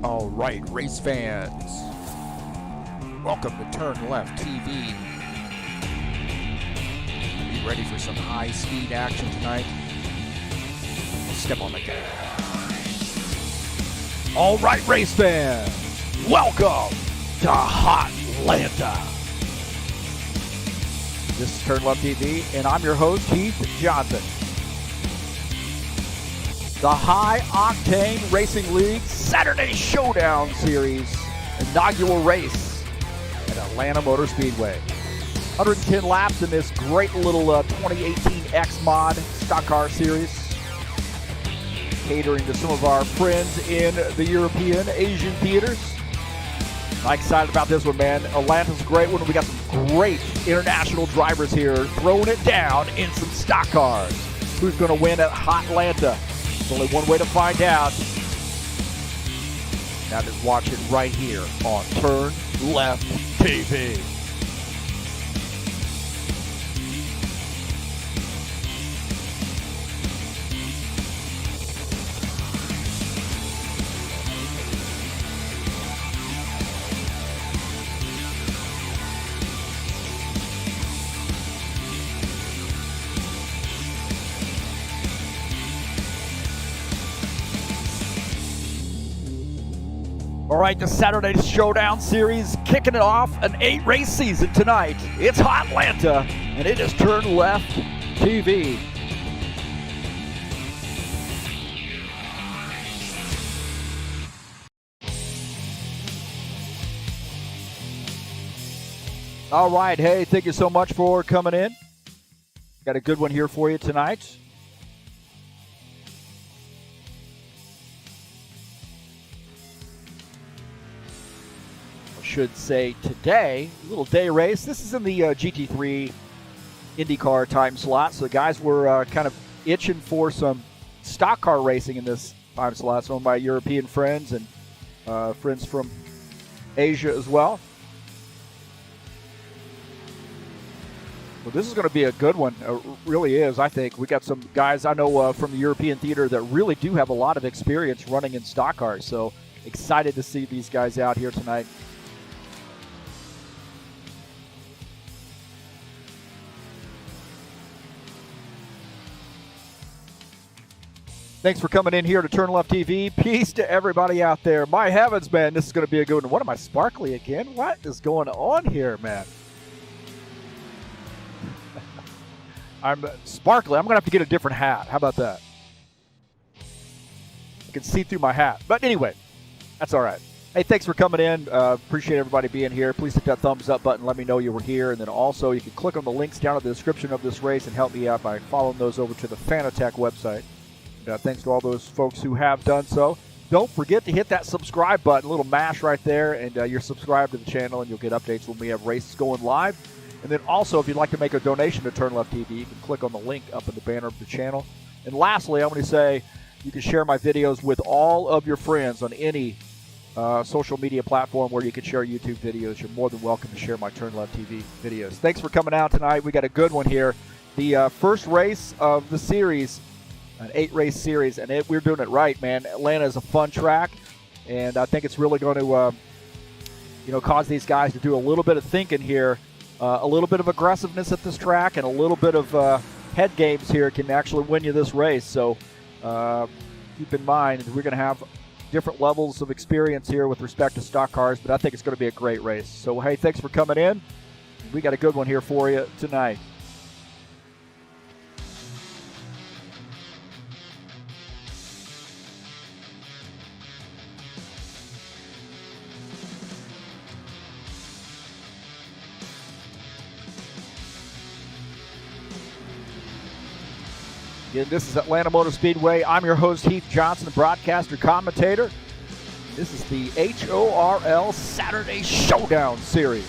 All right, race fans, welcome to TurnLeftTV. Be ready for some high-speed action tonight. Step on the gas. All right, race fans, welcome to Hotlanta. This is TurnLeftTV, and I'm your host, Heath Johnson. The High Octane Racing League Saturday Showdown Series inaugural race at Atlanta Motor Speedway. 110 laps in this great little 2018 X Mod stock car series, catering to some of our friends in the European, Asian theaters. I'm excited about this one, man. Atlanta's a great one. We got some great international drivers here throwing it down in some stock cars. Who's going to win at Hotlanta? There's only one way to find out. Now just watch it right here on TurnLeftTV. All right, the Saturday Showdown Series kicking it off, an 8-race season tonight. It's Hotlanta, and it is TurnLeftTV. All right, hey, thank you so much for coming in. Got a good one here for you tonight. Should say today, little day race. This is in the GT3 IndyCar time slot, so the guys were kind of itching for some stock car racing in this time slot. Some of my European friends and friends from Asia as well. Well, this is going to be a good one. It really is, I think. We got some guys I know from the European theater that really do have a lot of experience running in stock cars, so excited to see these guys out here tonight. Thanks for coming in here to TurnLeftTV. Peace to everybody out there. My heavens, man, this is going to be a good one. What am I, sparkly again? What is going on here, man? I'm sparkly. I'm going to have to get a different hat. How about that? I can see through my hat. But anyway, that's all right. Hey, thanks for coming in. Appreciate everybody being here. Please hit that thumbs up button. Let me know you were here. And then also, you can click on the links down in the description of this race and help me out by following those over to the Fanatec website. Thanks to all those folks who have done so. Don't forget to hit that subscribe button, a little mash right there, and you're subscribed to the channel, and you'll get updates when we have races going live. And then also, if you'd like to make a donation to TurnLeftTV, you can click on the link up in the banner of the channel. And lastly, I want to say you can share my videos with all of your friends on any social media platform where you can share YouTube videos. You're more than welcome to share my TurnLeftTV videos. Thanks for coming out tonight. We got a good one here. The first race of the series, an 8-race series, and we're doing it right, man. Atlanta is a fun track, and I think it's really going to, cause these guys to do a little bit of thinking here, a little bit of aggressiveness at this track, and a little bit of head games here can actually win you this race. So keep in mind we're going to have different levels of experience here with respect to stock cars, but I think it's going to be a great race. So hey, thanks for coming in. We got a good one here for you tonight. Again, this is Atlanta Motor Speedway. I'm your host, Heath Johnson, broadcaster, commentator. This is the HORL Saturday Showdown Series.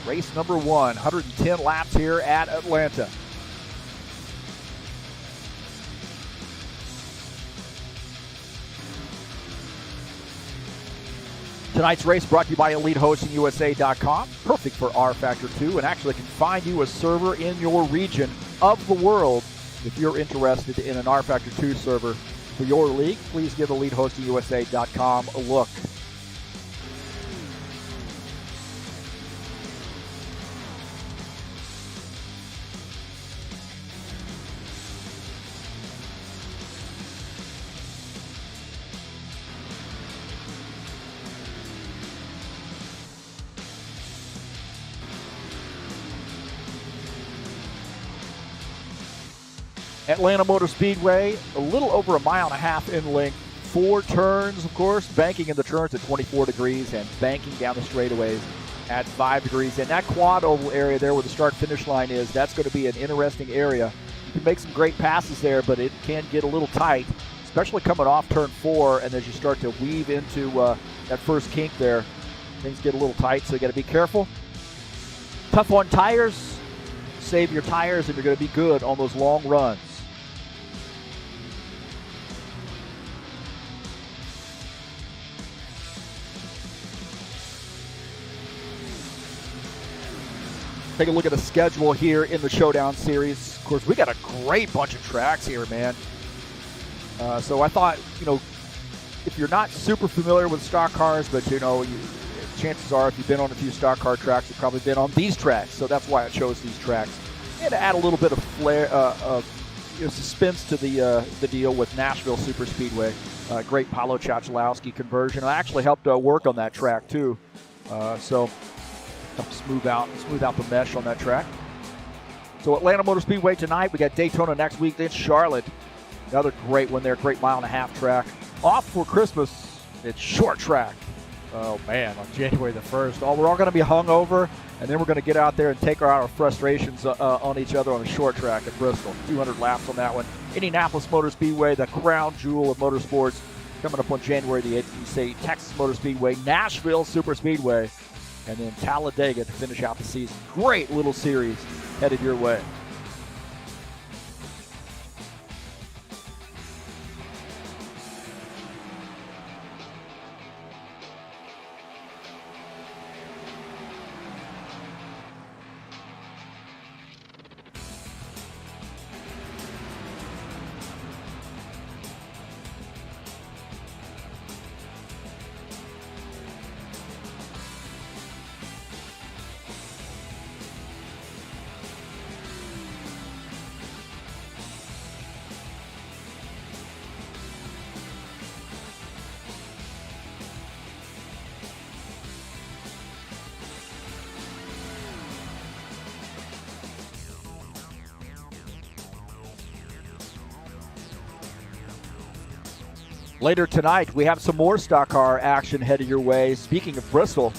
Race number 1, 110 laps here at Atlanta. Tonight's race brought to you by EliteHostingUSA.com. Perfect for rFactor 2 and actually can find you a server in your region of the world if you're interested in an rFactor 2 server for your league, please give EliteHostingUSA.com a look. Atlanta Motor Speedway, a little over 1.5 miles in length, 4 turns, of course, banking in the turns at 24 degrees and banking down the straightaways at 5 degrees. And that quad oval area there where the start-finish line is, that's going to be an interesting area. You can make some great passes there, but it can get a little tight, especially coming off turn 4, and as you start to weave into that first kink there, things get a little tight, so you got to be careful. Tough on tires. Save your tires, and you're going to be good on those long runs. Take a look at the schedule here in the Showdown series. Of course, we got a great bunch of tracks here, man. So I thought, if you're not super familiar with stock cars, but chances are if you've been on a few stock car tracks, you've probably been on these tracks. So that's why I chose these tracks. And to add a little bit of flair, suspense to the deal with Nashville Super Speedway. Great Paulo Chachalowski conversion. I actually helped work on that track too. So help smooth out the mesh on that track. So Atlanta Motor Speedway tonight. We got Daytona next week. Then Charlotte, another great one there. Great 1.5 mile track. Off for Christmas. It's short track. Oh man, on January the 1st. We're all going to be hungover, and then we're going to get out there and take our frustrations on each other on a short track at Bristol. 200 laps on that one. Indianapolis Motor Speedway, the crown jewel of motorsports, coming up on January the 8th. You say Texas Motor Speedway, Nashville Super Speedway, and then Talladega to finish out the season. Great little series headed your way. Later tonight, we have some more stock car action headed your way. Speaking of Bristol,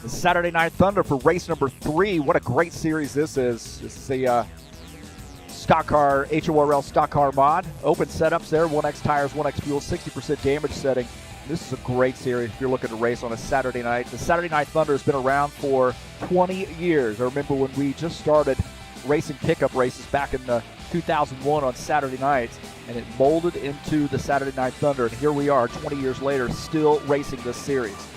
the Saturday Night Thunder for race number 3. What a great series this is. This is a stock car, HORL stock car mod. Open setups there, 1X tires, 1X fuel, 60% damage setting. This is a great series if you're looking to race on a Saturday night. The Saturday Night Thunder has been around for 20 years. I remember when we just started racing pickup races back in 2001 on Saturday nights, and it molded into the Saturday Night Thunder, and here we are 20 years later still racing this series.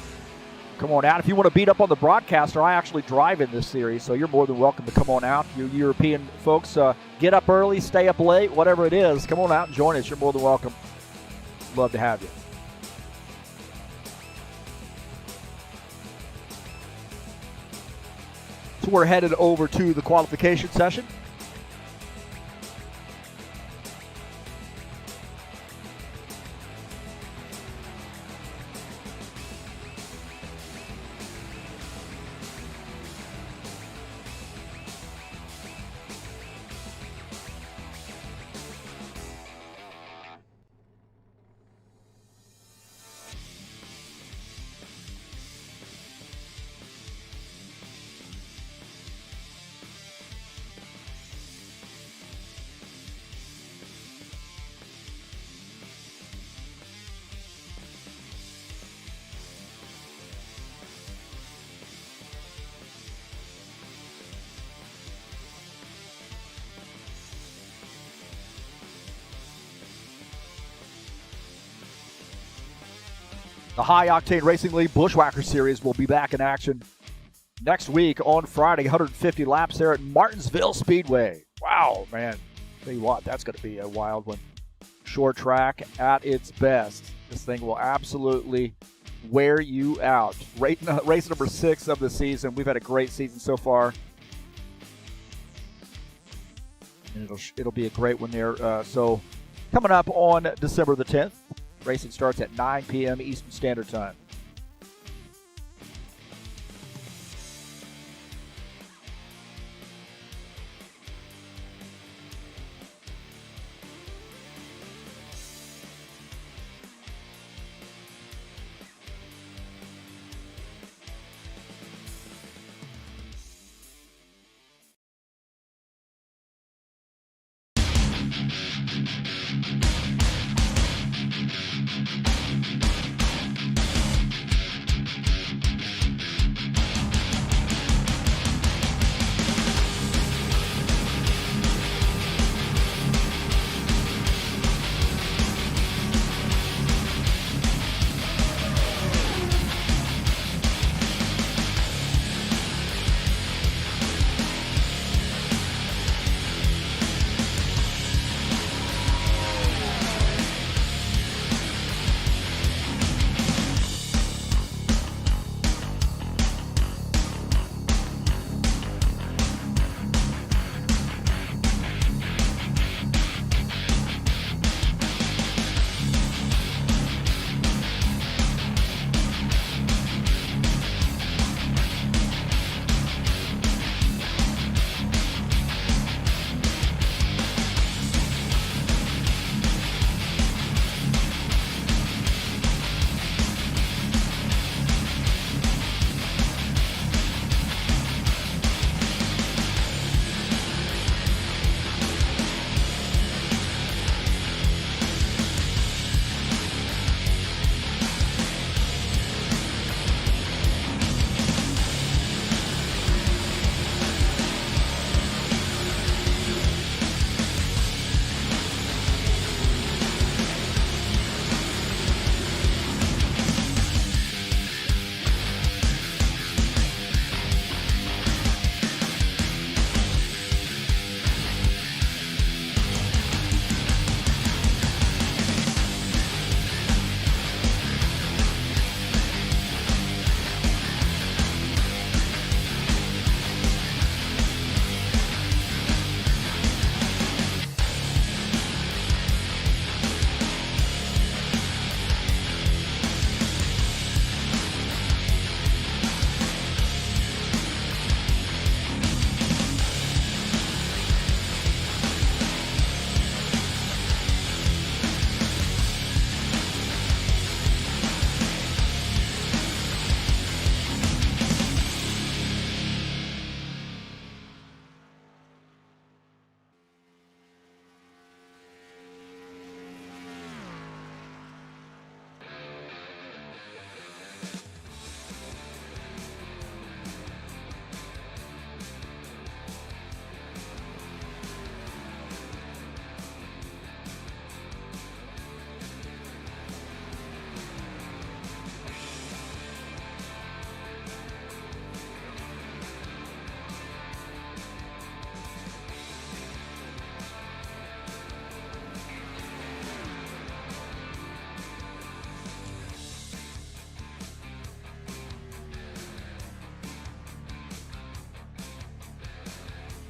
Come on out. If you want to beat up on the broadcaster, I actually drive in this series, so you're more than welcome to come on out. You European folks, get up early, stay up late, whatever it is, come on out and join us. You're more than welcome. Love to have you. So we're headed over to the qualification session. The High Octane Racing League Bushwhacker Series will be back in action next week on Friday. 150 laps there at Martinsville Speedway. Wow, man. Tell you what, that's going to be a wild one. short track at its best. This thing will absolutely wear you out. Race number 6 of the season. We've had a great season so far. And it'll be a great one there. So coming up on December the 10th, racing starts at 9 p.m. Eastern Standard Time.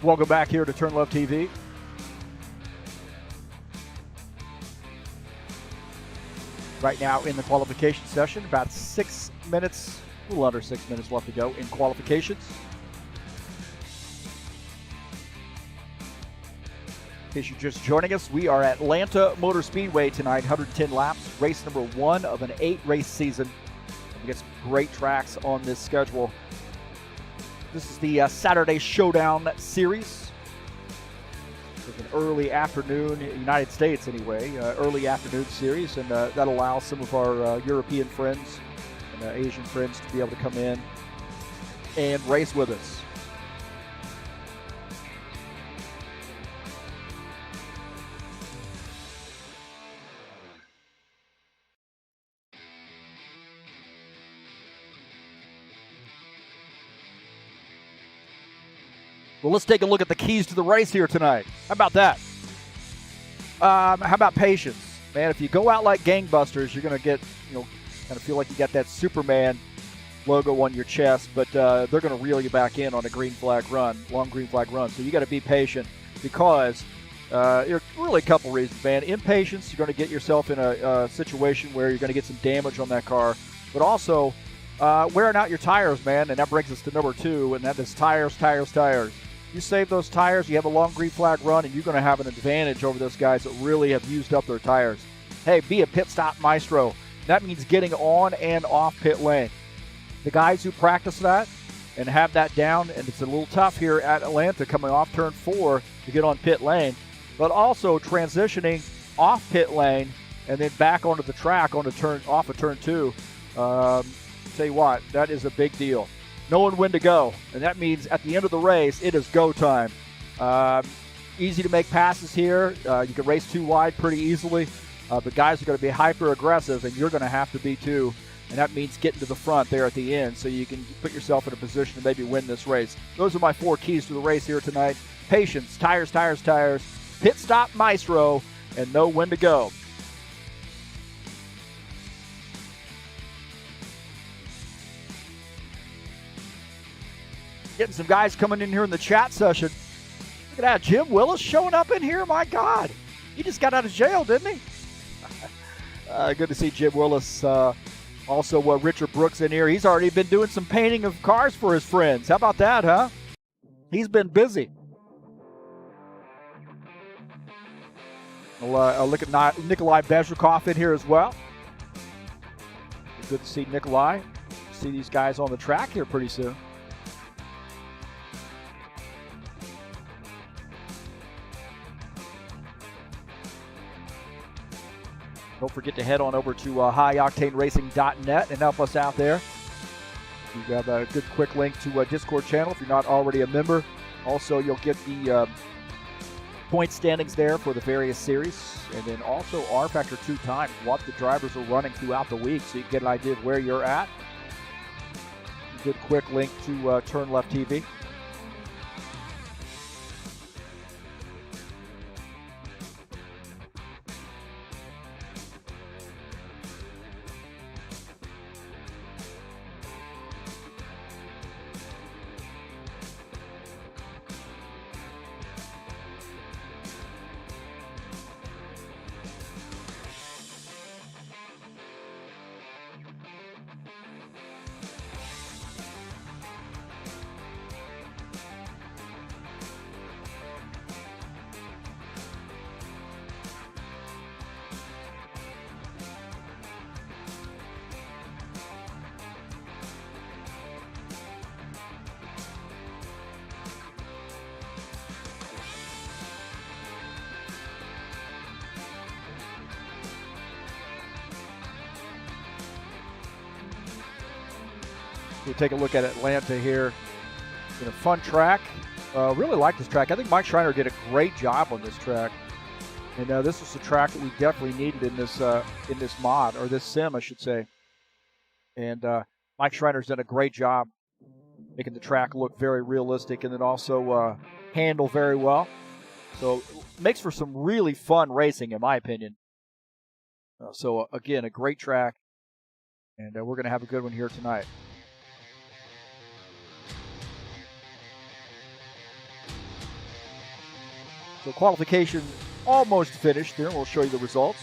Welcome back here to TurnLeftTV. Right now in the qualification session, about 6 minutes, a little under 6 minutes left to go in qualifications. In case you're just joining us, we are at Atlanta Motor Speedway tonight, 110 laps, race number 1 of an 8-race season. We get some great tracks on this schedule. This is the Saturday Showdown series. It's an early afternoon, United States anyway, early afternoon series, and that allows some of our European friends and Asian friends to be able to come in and race with us. Well, let's take a look at the keys to the race here tonight. How about that? How about patience? man, if you go out like gangbusters, you're going to get, kind of feel like you got that Superman logo on your chest, but they're going to reel you back in on a green flag run, long green flag run. So you got to be patient because really a couple reasons, man. Impatience, you're going to get yourself in a situation where you're going to get some damage on that car, but also wearing out your tires, man, and that brings us to number 2, and that is tires. You save those tires, you have a long green flag run, and you're going to have an advantage over those guys that really have used up their tires. Hey, be a pit stop maestro. That means getting on and off pit lane. The guys who practice that and have that down, and it's a little tough here at Atlanta coming off turn 4 to get on pit lane, but also transitioning off pit lane and then back onto the track off of turn 2. Tell you what, that is a big deal. Knowing when to go, and that means at the end of the race, it is go time. Easy to make passes here. You can race 2 wide pretty easily, but guys are going to be hyper aggressive, and you're going to have to be too. And that means getting to the front there at the end so you can put yourself in a position to maybe win this race. Those are my 4 keys to the race here tonight. Patience, tires, pit stop maestro, and know when to go. Getting some guys coming in here in the chat session. Look at that, Jim Willis showing up in here. My God, he just got out of jail, didn't he? Good to see Jim Willis. Also, Richard Brooks in here. He's already been doing some painting of cars for his friends. How about that, huh? He's been busy. I'll look at Nikolai Bezrikov in here as well. Good to see Nikolai. See these guys on the track here pretty soon. Don't forget to head on over to highoctaneracing.net and help us out there. You have a good quick link to a Discord channel if you're not already a member. Also, you'll get the point standings there for the various series, and then also rFactor 2 times, what the drivers are running throughout the week, so you can get an idea of where you're at. A good quick link to TurnLeftTV. We'll take a look at Atlanta here. It's a fun track. Really like this track. I think Mike Schreiner did a great job on this track. And this was a track that we definitely needed in this mod, or this sim, I should say. And Mike Schreiner's done a great job making the track look very realistic and then also handle very well. So it makes for some really fun racing, in my opinion. Again, a great track. And we're going to have a good one here tonight. So qualification almost finished there. We'll show you the results.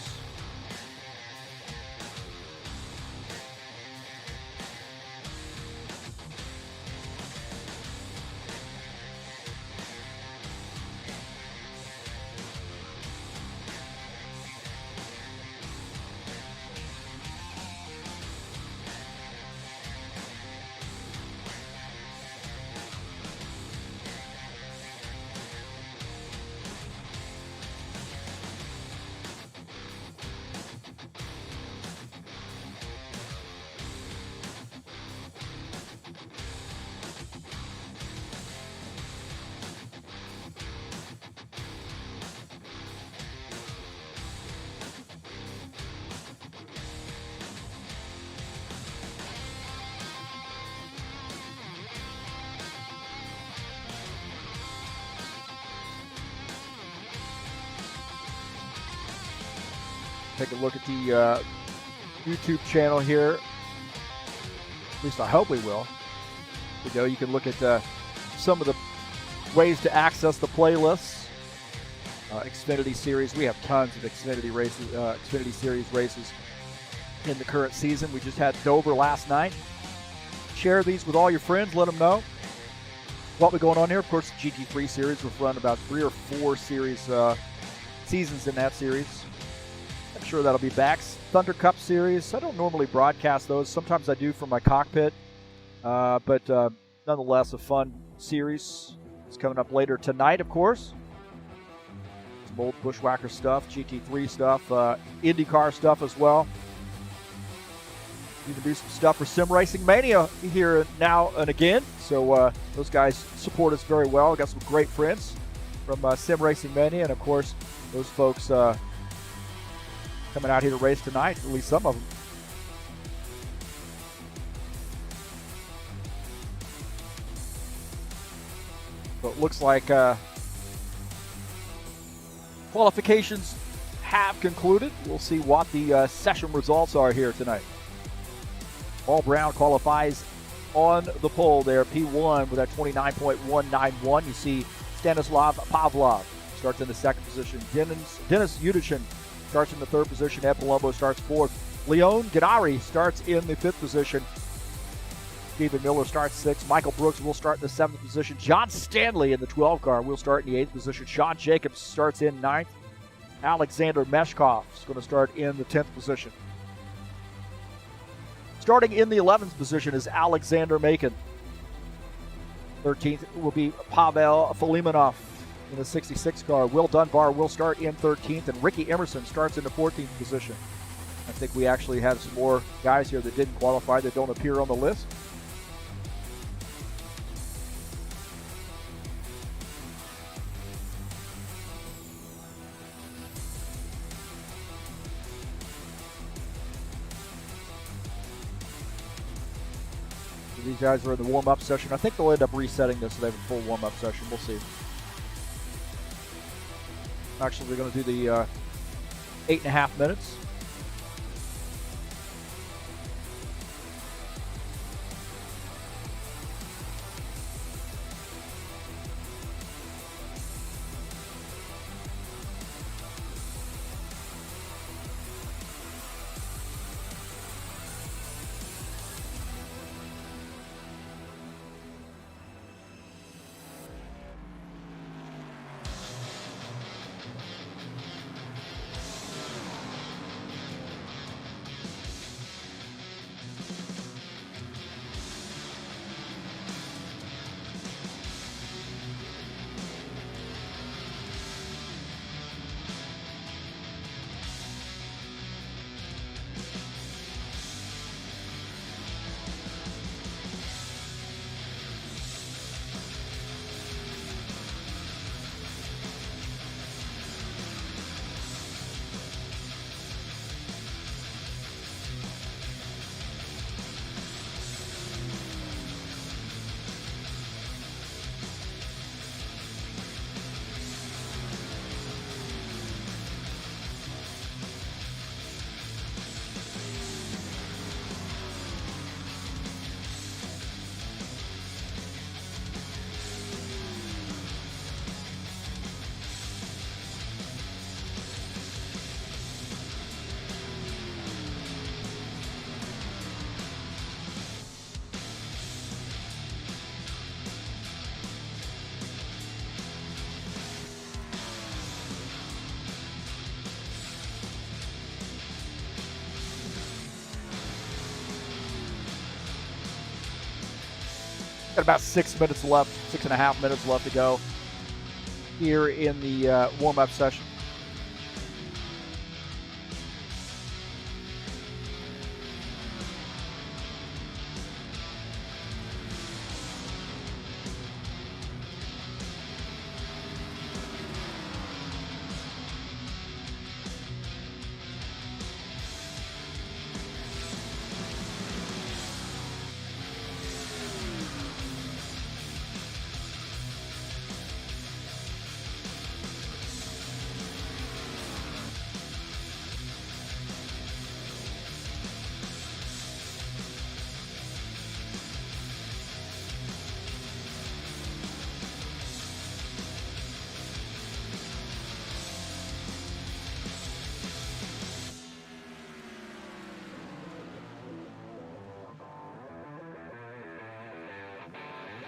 take a look at the YouTube channel here. At least I hope we will. You can look at some of the ways to access the playlists. Xfinity Series, we have tons of Xfinity races, Xfinity Series races in the current season. We just had Dover last night. Share these with all your friends. Let them know what we're going on here. Of course, the GT3 Series. We've run about 3 or 4 series seasons in that series. I'm sure that'll be back. Thunder Cup Series. I don't normally broadcast those. Sometimes I do from my cockpit. But nonetheless, a fun series. It's coming up later tonight, of course. Some old Bushwhacker stuff, GT3 stuff, IndyCar stuff as well. You can do some stuff for Sim Racing Mania here now and again. So those guys support us very well. Got some great friends from Sim Racing Mania, and of course, those folks coming out here to race tonight, at least some of them. So it looks like qualifications have concluded. We'll see what the session results are here tonight. Paul Brown qualifies on the pole there, P1 with that 29.191. You see Stanislav Pavlov starts in the second position. Dennis Udichin starts in the third position. Ed Palumbo starts fourth. Leon Gadari starts in the fifth position. Stephen Miller starts sixth. Michael Brooks will start in the seventh position. John Stanley in the 12 car will start in the eighth position. Sean Jacobs starts in ninth. Alexander Meshkov is going to start in the 10th position. Starting in the 11th position is Alexander Makin. 13th will be Pavel Filimonov in the 66 car. Will Dunbar will start in 13th, and Ricky Emerson starts in the 14th position. I think we actually have some more guys here that didn't qualify that don't appear on the list. These guys are in the warm-up session. I think they'll end up resetting this so they have a full warm-up session. We'll see. Actually, we're going to do the 8.5 minutes. Got about 6 minutes left, 6.5 minutes left to go here in the warm-up session.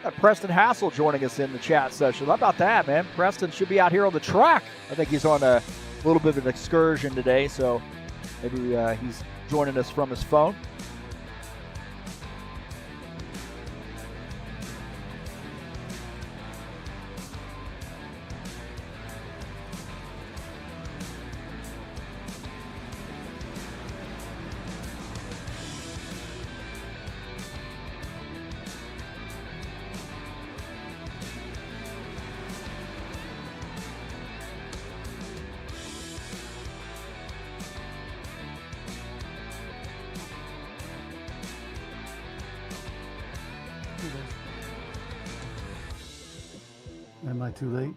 Got Preston Hassel joining us in the chat session. How about that, man? Preston should be out here on the track. I think he's on a little bit of an excursion today, so maybe he's joining us from his phone. Am I too late?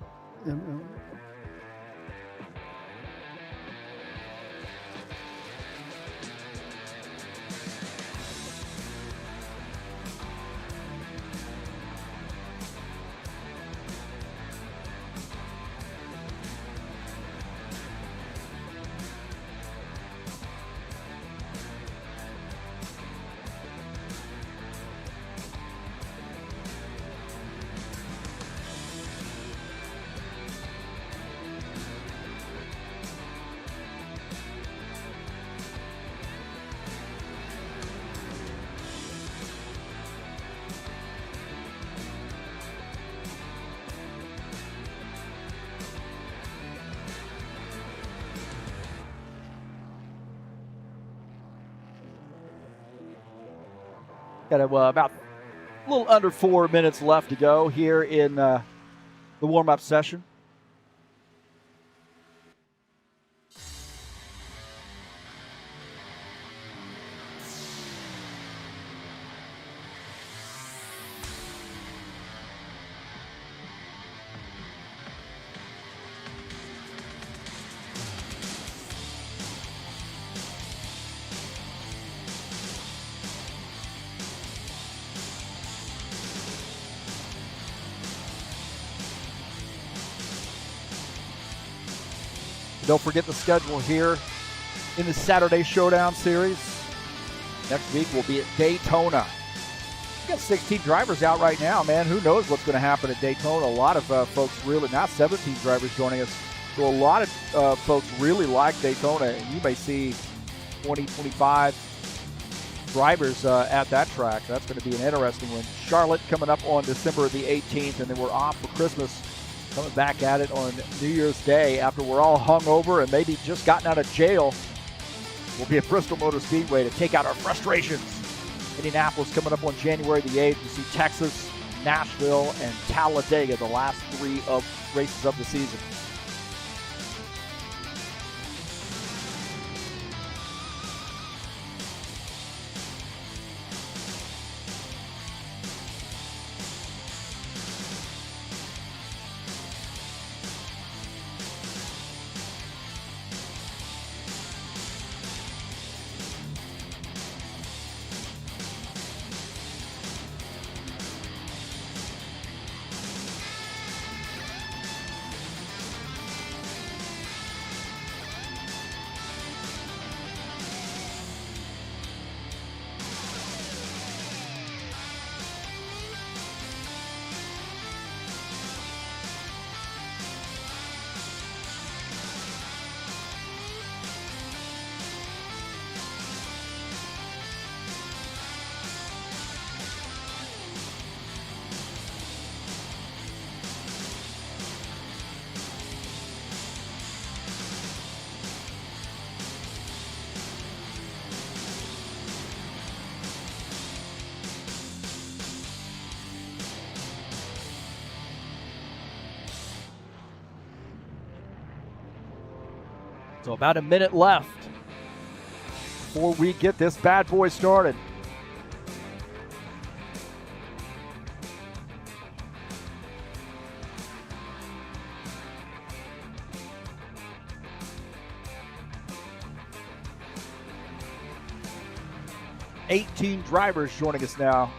Got about a little under 4 minutes left to go here in the warm-up session. Don't forget the schedule here in the Saturday Showdown series. Next week we'll be at Daytona. We got 16 drivers out right now, man. Who knows what's going to happen at Daytona? A lot of folks really, not 17 drivers joining us. So a lot of folks really like Daytona. And you may see 20, 25 drivers at that track. That's going to be an interesting one. Charlotte coming up on December the 18th, and then we're off for Christmas. Coming back at it on New Year's Day after we're all hungover and maybe just gotten out of jail. We'll be at Bristol Motor Speedway to take out our frustrations. Indianapolis coming up on January the 8th. We see Texas, Nashville, and Talladega, the last 3 races of the season. So about a minute left before we get this bad boy started. Eighteen drivers joining us now.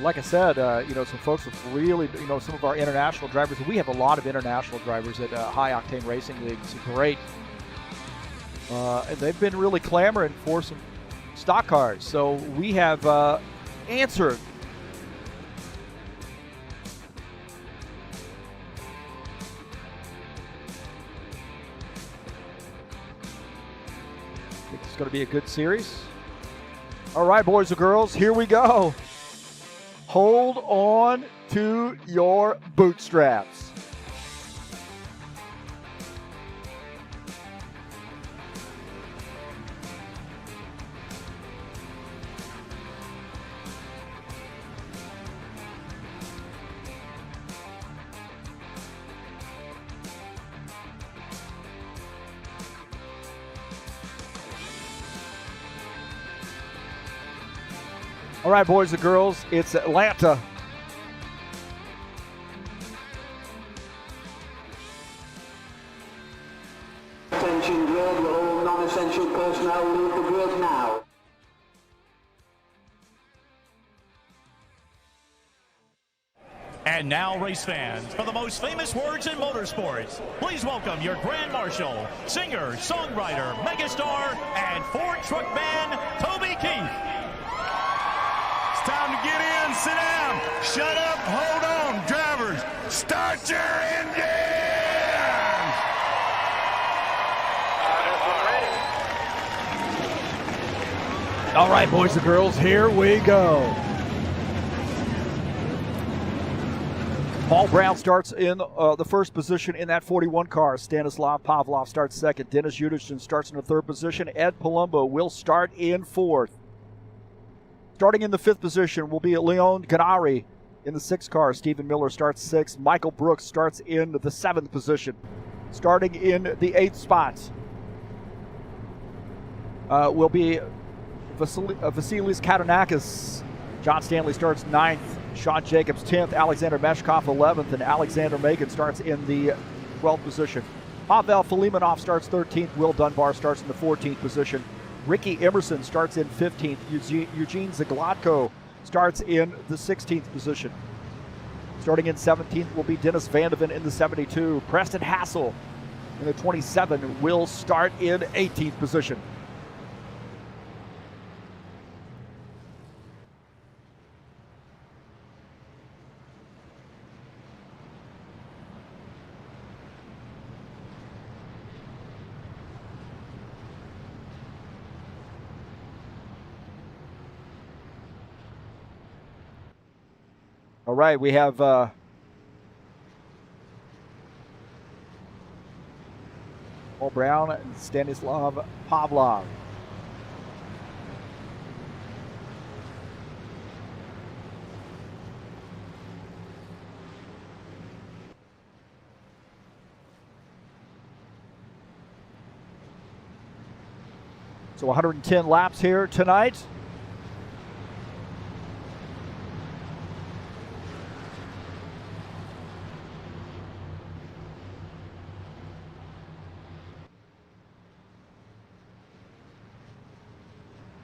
like I said, some folks have really, some of our international drivers. We have a lot of international drivers at High Octane Racing League. It's great. And they've been really clamoring for some stock cars. So we have answered. I think it's going to be a good series. All right, boys and girls, here we go. Hold on to your bootstraps. All right, boys and girls, it's Atlanta. Attention grid, all non-essential personnel leave the grid now. And now, race fans, for the most famous words in motorsports, please welcome your Grand Marshal, singer, songwriter, megastar, and Ford truck man, Toby Keith. Time to get in, sit down, shut up, hold on, drivers, start your engines! All right, boys and girls, here we go. Paul Brown starts in the first position in that 41 car. Stanislav Pavlov starts second. Dennis Yudichin starts in the third position. Ed Palumbo will start in fourth. Starting in the fifth position will be Leon Ganari in the sixth car. Stephen Miller starts sixth. Michael Brooks starts in the seventh position. Starting in the eighth spot will be Vasilis Katanakis. John Stanley starts ninth. Sean Jacobs 10th. Alexander Meshkov 11th. And Alexander Megan starts in the 12th position. Pavel Filimonov starts 13th. Will Dunbar starts in the 14th position. Ricky Emerson starts in 15th. Eugene Zagladko starts in the 16th position. Starting in 17th will be Dennis Vandeven in the 72. Preston Hassel in the 27 will start in 18th position. All right, we have Paul Brown and Stanislav Pavlov. So 110 laps here tonight.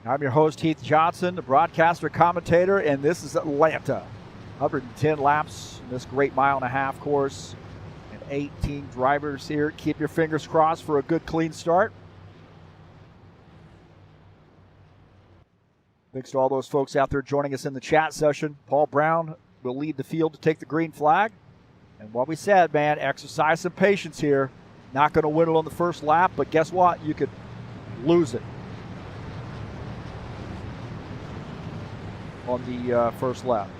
I'm your host, Heath Johnson, the broadcaster, commentator, and this is Atlanta. 110 laps in this great mile-and-a-half course, and 18 drivers here. Keep your fingers crossed for a good, clean start. Thanks to all those folks out there joining us in the chat session. Paul Brown will lead the field to take the green flag. And what we said, man, exercise some patience here. Not going to win it on the first lap, but guess what? You could lose it on the first lap.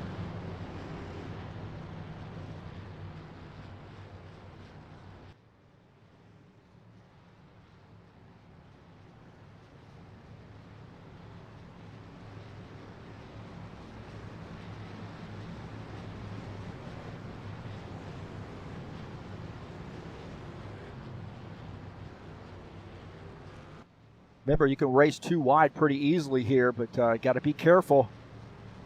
Remember, you can race too wide pretty easily here, but got to be careful.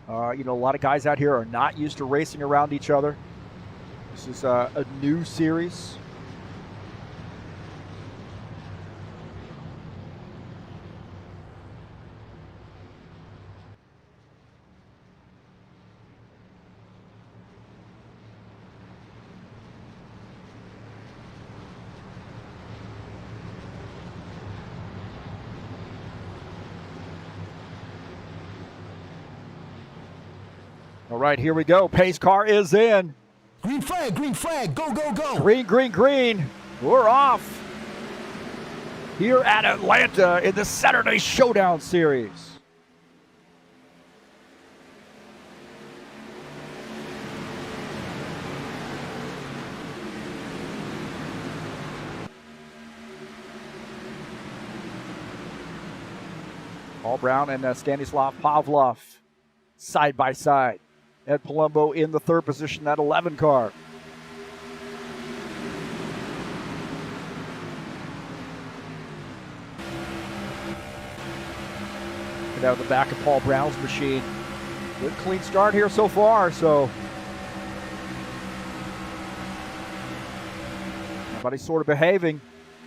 A lot of guys out here are not used to racing around each other. This is a new series. All right, here we go. Pace car is in. Green flag, go, go, go. Green, green, green. We're off here at Atlanta in the Saturday Showdown Series. Paul Brown and Stanislav Pavlov side by side. Ed Palumbo in the third position, that 11 car. And out of the back of Paul Brown's machine. Good clean start here so far, so everybody's sort of behaving.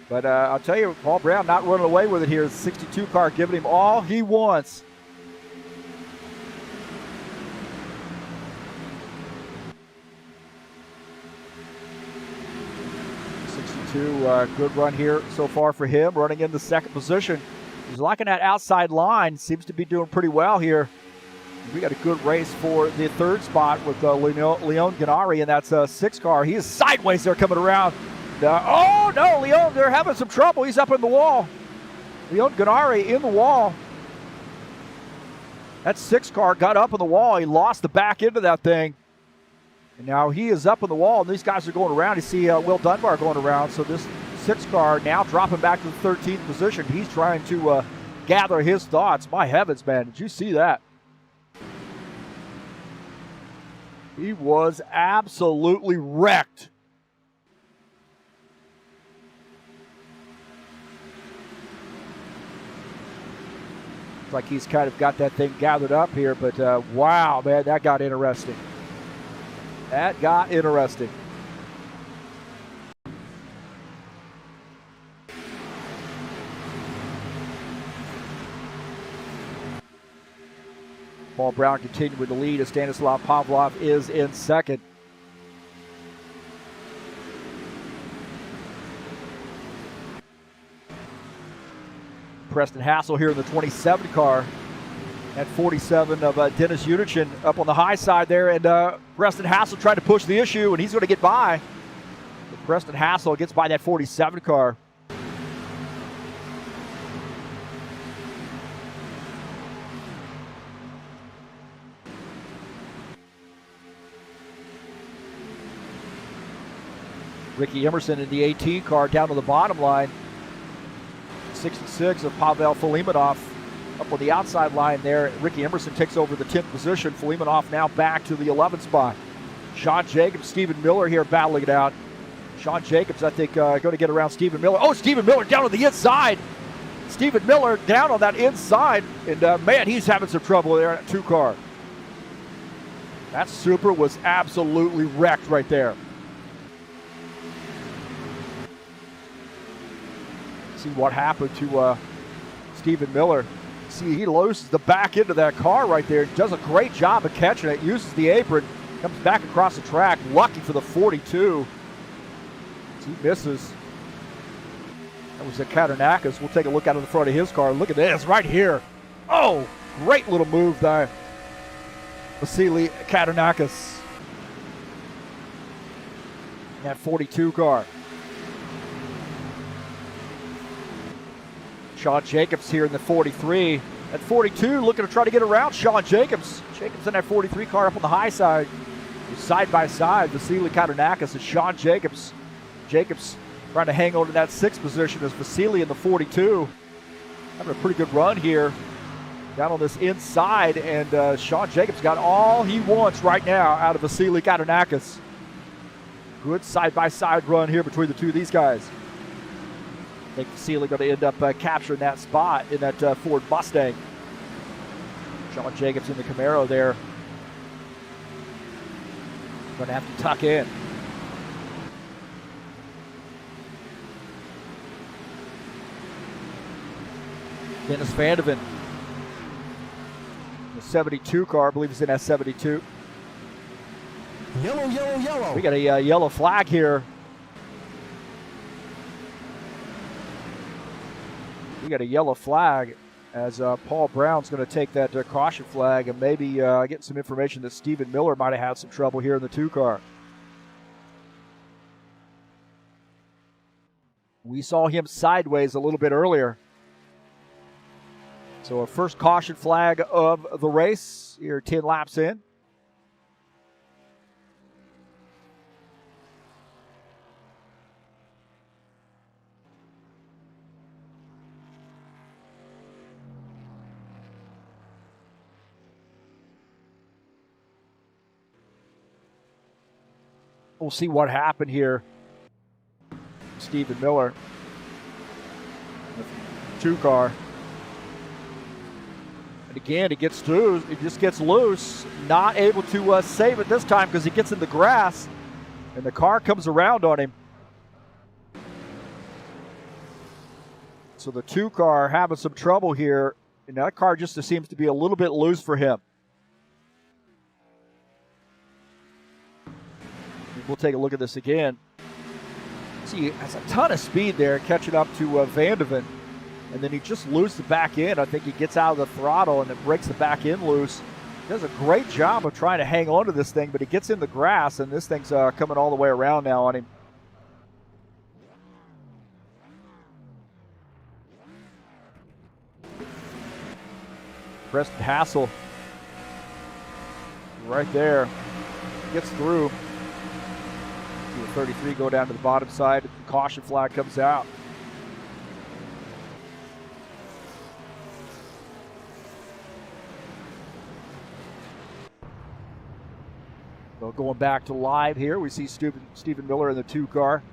But I'll tell you, Paul Brown not running away with it here. The 62 car giving him all he wants. Good run here so far for him, running in the second position. He's liking that outside line, seems to be doing pretty well here. We got a good race for the third spot with Leon Ganari, and that's a 6 car. He is sideways there coming around. Oh no, Leon, they're having some trouble. He's up in the wall. Leon Ganari in the wall. That 6 car got up in the wall. He lost the back end of that thing. And now he is up in the wall, and these guys are going around. You see Will Dunbar going around. So this 6 car now dropping back to the 13th position. He's trying to gather his thoughts. My heavens, man, did you see that? He was absolutely wrecked. Looks like he's kind of got that thing gathered up here, but wow, man, that got interesting. That got interesting. Paul Brown continued with the lead as Stanislav Pavlov is in second. Preston Hassel here in the 27 car. At 47 of Dennis Unichin up on the high side there, and Preston Hassel tried to push the issue, and he's going to get by. But Preston Hassel gets by that 47 car. Ricky Emerson in the 18 car down to the bottom line. 66 of Pavel Filimonov. Up on the outside line there, Ricky Emerson takes over the 10th position. Filimonov now back to the 11th spot. Sean Jacobs, Stephen Miller here battling it out. Sean Jacobs, I think, going to get around Stephen Miller. Oh, Stephen Miller down on the inside. Stephen Miller down on that inside. And, man, he's having some trouble there at 2 car. That Super was absolutely wrecked right there. See what happened to Stephen Miller. See, he loses the back end of that car right there. Does a great job of catching it. Uses the apron. Comes back across the track. Lucky for the 42. He misses. That was a Katarnakas. We'll take a look out of the front of his car. Look at this right here. Oh, great little move by Vasily Katarnakas. That 42 car. Sean Jacobs here in the 43. At 42, looking to try to get around Sean Jacobs. Jacobs in that 43 car up on the high side. Side by side, Vasily Katarnakas and Sean Jacobs. Jacobs trying to hang on to that 6th position as Vasily in the 42. Having a pretty good run here down on this inside, and Sean Jacobs got all he wants right now out of Vasily Katarnakas. Good side-by-side run here between the two of these guys. I think Vasily going to end up capturing that spot in that Ford Mustang. Sean Jacobs in the Camaro there. Going to have to tuck in. Dennis Vandeven. The 72 car, I believe he's in that 72. Yellow, yellow, yellow. We got a yellow flag here. We got a yellow flag. as Paul Brown's going to take that caution flag and maybe get some information that Stephen Miller might have had some trouble here in the 2-car. We saw him sideways a little bit earlier. So a first caution flag of the race here, 10 laps in. We'll see what happened here. Stephen Miller, 2-car. And again, he gets loose. He just gets loose. Not able to save it this time because he gets in the grass, and the car comes around on him. So the 2-car having some trouble here, and that car just seems to be a little bit loose for him. We'll take a look at this again. See, has a ton of speed there, catching up to Vandeven. And then he just loosed the back end. I think he gets out of the throttle and it breaks the back end loose. Does a great job of trying to hang on to this thing, but he gets in the grass, and this thing's coming all the way around now on him. Preston Hassel right there. Gets through. See the 33 go down to the bottom side. The caution flag comes out. So going back to live here, we see Stephen Miller in the 2-car.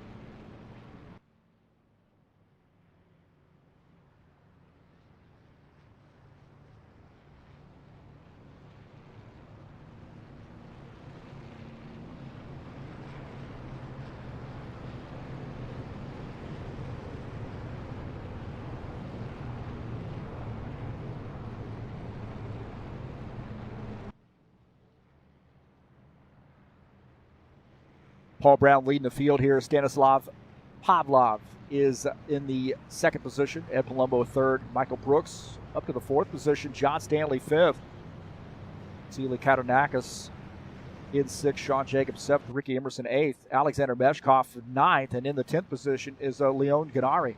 Paul Brown leading the field here. Stanislav Pavlov is in the 2nd position. Ed Palumbo 3rd. Michael Brooks up to the 4th position. John Stanley 5th. Celia Katonakis in 6th. Sean Jacobs 7th. Ricky Emerson 8th. Alexander Meshkov 9th. And in the 10th position is Leon Ganari.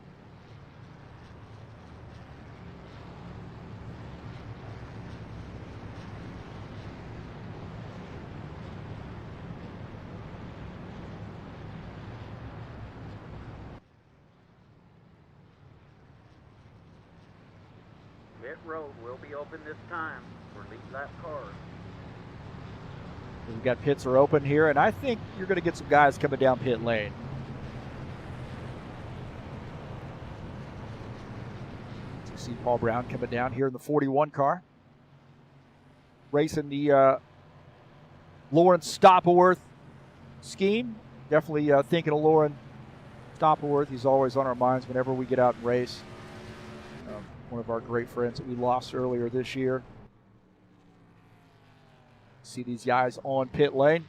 Pit road will be open this time for lead lap cars. We've got pits are open here, and I think you're going to get some guys coming down pit lane. So you see Paul Brown coming down here in the 41 car. Racing the Lawrence Stoppelworth scheme. Definitely thinking of Lauren Stoppelworth. He's always on our minds whenever we get out and race. One of our great friends that we lost earlier this year. See these guys on pit lane.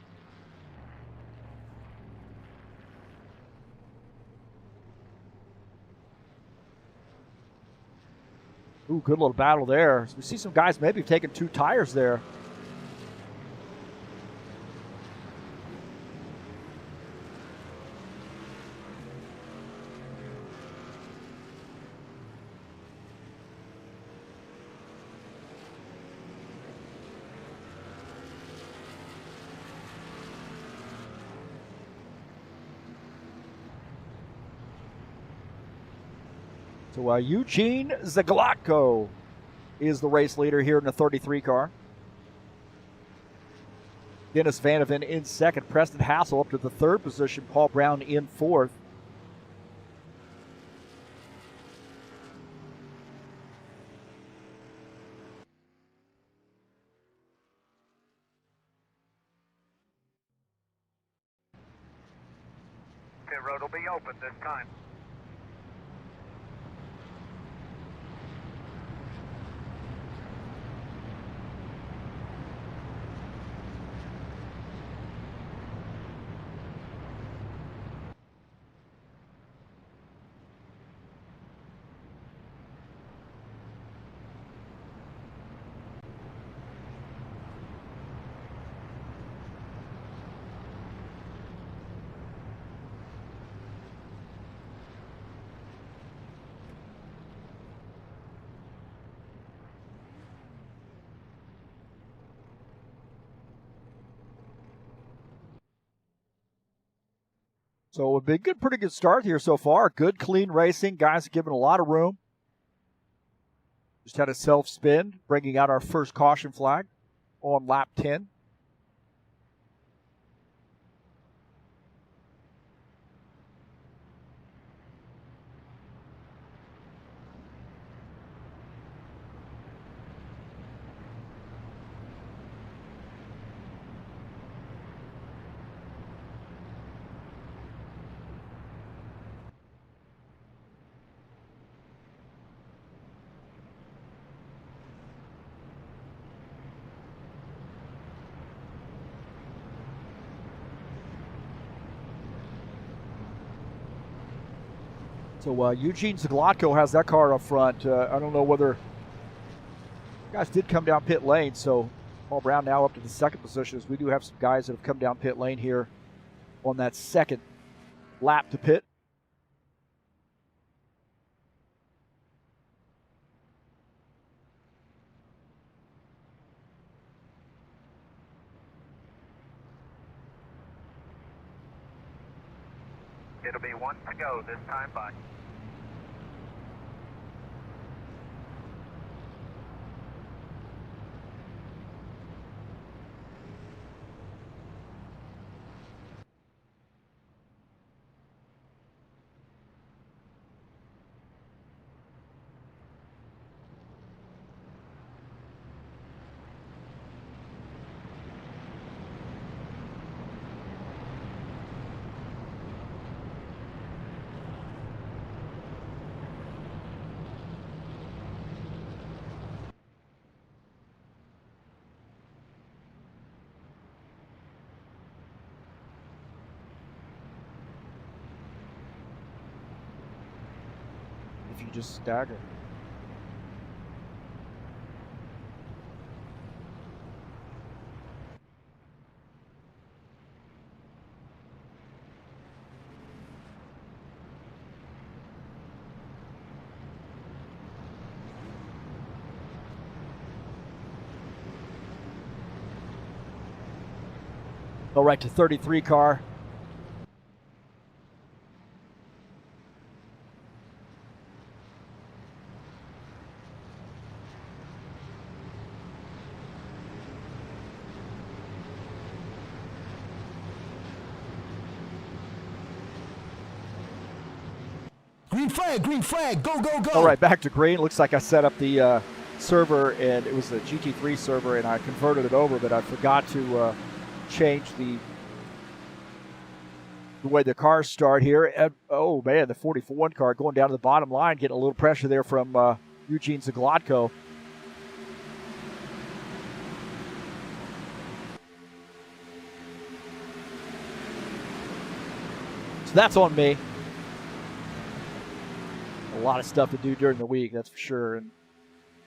Ooh, good little battle there. So we see some guys maybe taking 2 tires there. So Eugene Zaglotko is the race leader here in the 33 car. Dennis Vandeven in 2nd. Preston Hassel up to the 3rd position. Paul Brown in 4th. Pit road will be open this time. So a pretty good start here so far. Good, clean racing. Guys giving a lot of room. Just had a self-spin, bringing out our first caution flag on lap 10. So Eugene Zaglotko has that car up front. I don't know whether guys did come down pit lane, so Paul Brown now up to the second position, as we do have some guys that have come down pit lane here on that second lap to pit. It'll be one to go this time by. If you just stagger. Go right to 33 car. Green flag, go, go, go. All right, back to green. Looks like I set up the server, and it was the GT3 server, and I converted it over, but I forgot to change the way the cars start here. And, oh, man, the 44 car going down to the bottom line, getting a little pressure there from Eugene Zaglotko. So that's on me. A lot of stuff to do during the week, that's for sure, and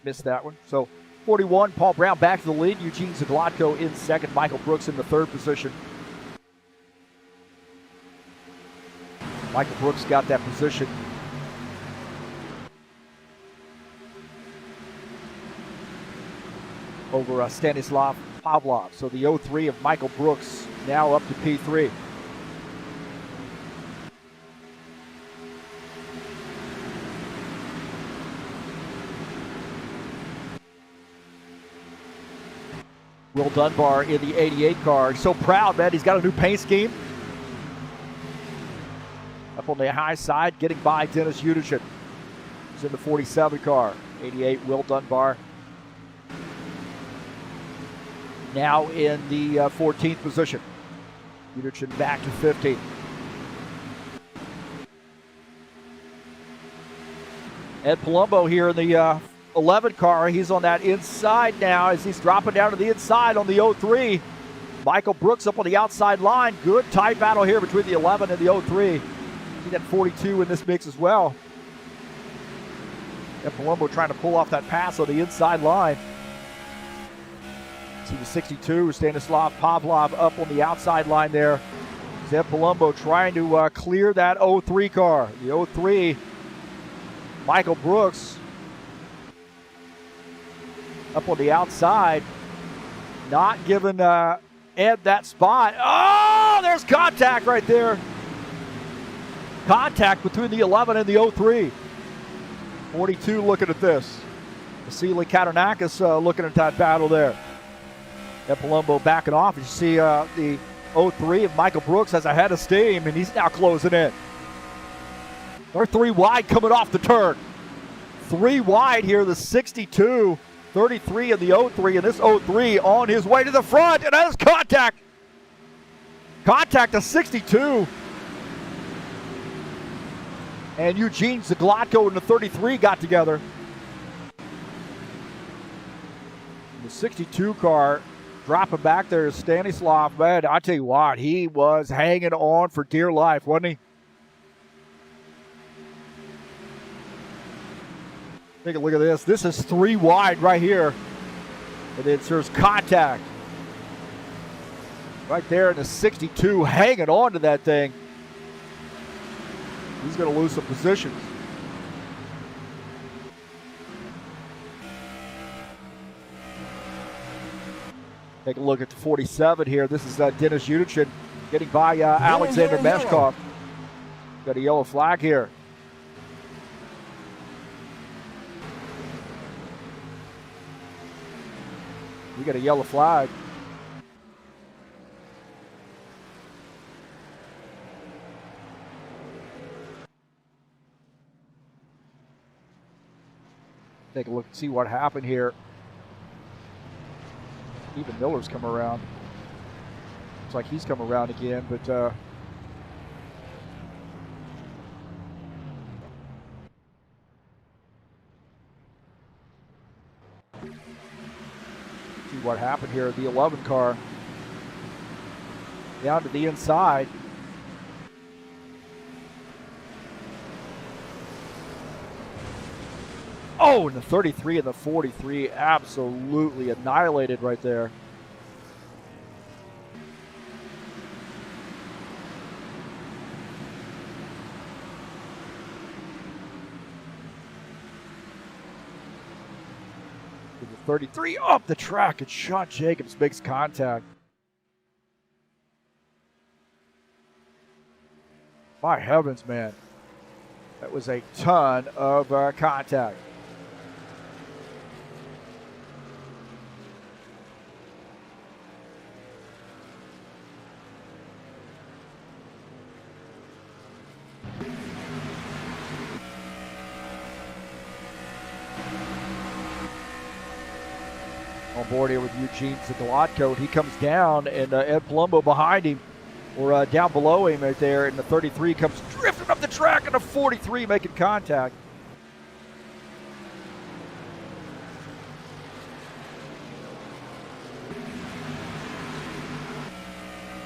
missed that one. So 41, Paul Brown back to the lead. Eugene Zaglotko in second. Michael Brooks in the third position. Michael Brooks got that position over Stanislav Pavlov. So the 03 of Michael Brooks now up to P3. Will Dunbar in the 88 car. So proud, man. He's got a new paint scheme. Up on the high side, getting by Dennis Udichin. He's in the 47 car. 88, Will Dunbar. Now in the 14th position. Udichin back to 15. Ed Palumbo here in the 11 car. He's on that inside now as he's dropping down to the inside on the 03. Michael Brooks up on the outside line. Good tight battle here between the 11 and the 03. See that 42 in this mix as well. And Palumbo trying to pull off that pass on the inside line. See the 62, Stanislav Pavlov up on the outside line there. Ed Palumbo trying to clear that 03 car. The 03, Michael Brooks up on the outside, not giving Ed that spot. Oh, there's contact right there. Contact between the 11 and the 03. 42 looking at this. Vasily Katanakis looking at that battle there. And Palumbo backing off. As you see the 03 of Michael Brooks has a head of steam, and he's now closing in. They're 3 wide coming off the turn. 3 wide here, the 62, 33 and the 03, and this 03 on his way to the front, and that is contact. Contact to 62. And Eugene Zaglotko and the 33 got together. The 62 car dropping back there is Stanislav. Man, I tell you what, he was hanging on for dear life, wasn't he? Take a look at this. This is 3 wide right here. And then there's contact. Right there in the 62, hanging on to that thing. He's going to lose some positions. Take a look at the 47 here. This is Dennis Yudichin getting by Alexander Meshkov. Got a yellow flag here. We got a yellow flag. Take a look and see what happened here. Even Miller's come around. Looks like he's come around again, but see what happened here. The 11 car down to the inside. Oh, and the 33 and the 43 absolutely annihilated right there. With the 33 up the track, and Sean Jacobs makes contact. My heavens, man. That was a ton of contact. On board here with Eugene Zaglotko. He comes down, and Ed Palumbo behind him, or down below him right there, and the 33 comes drifting up the track, and the 43 making contact.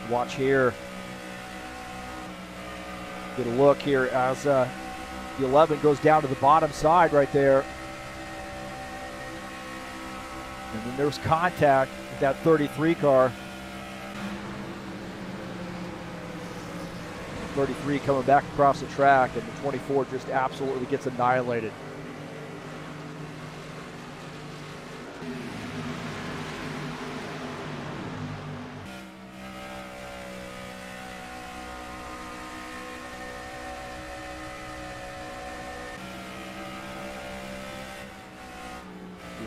Watch here. Get a look here as the 11 goes down to the bottom side right there. And then there's contact with that 33 car. 33 coming back across the track, and the 24 just absolutely gets annihilated.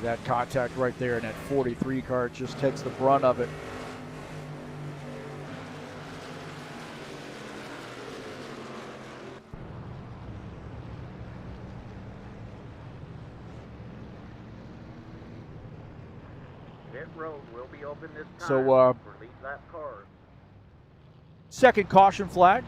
That contact right there, and that 43 car just takes the brunt of it. Pit road will be open this time So, for lead lap cars. Second caution flag.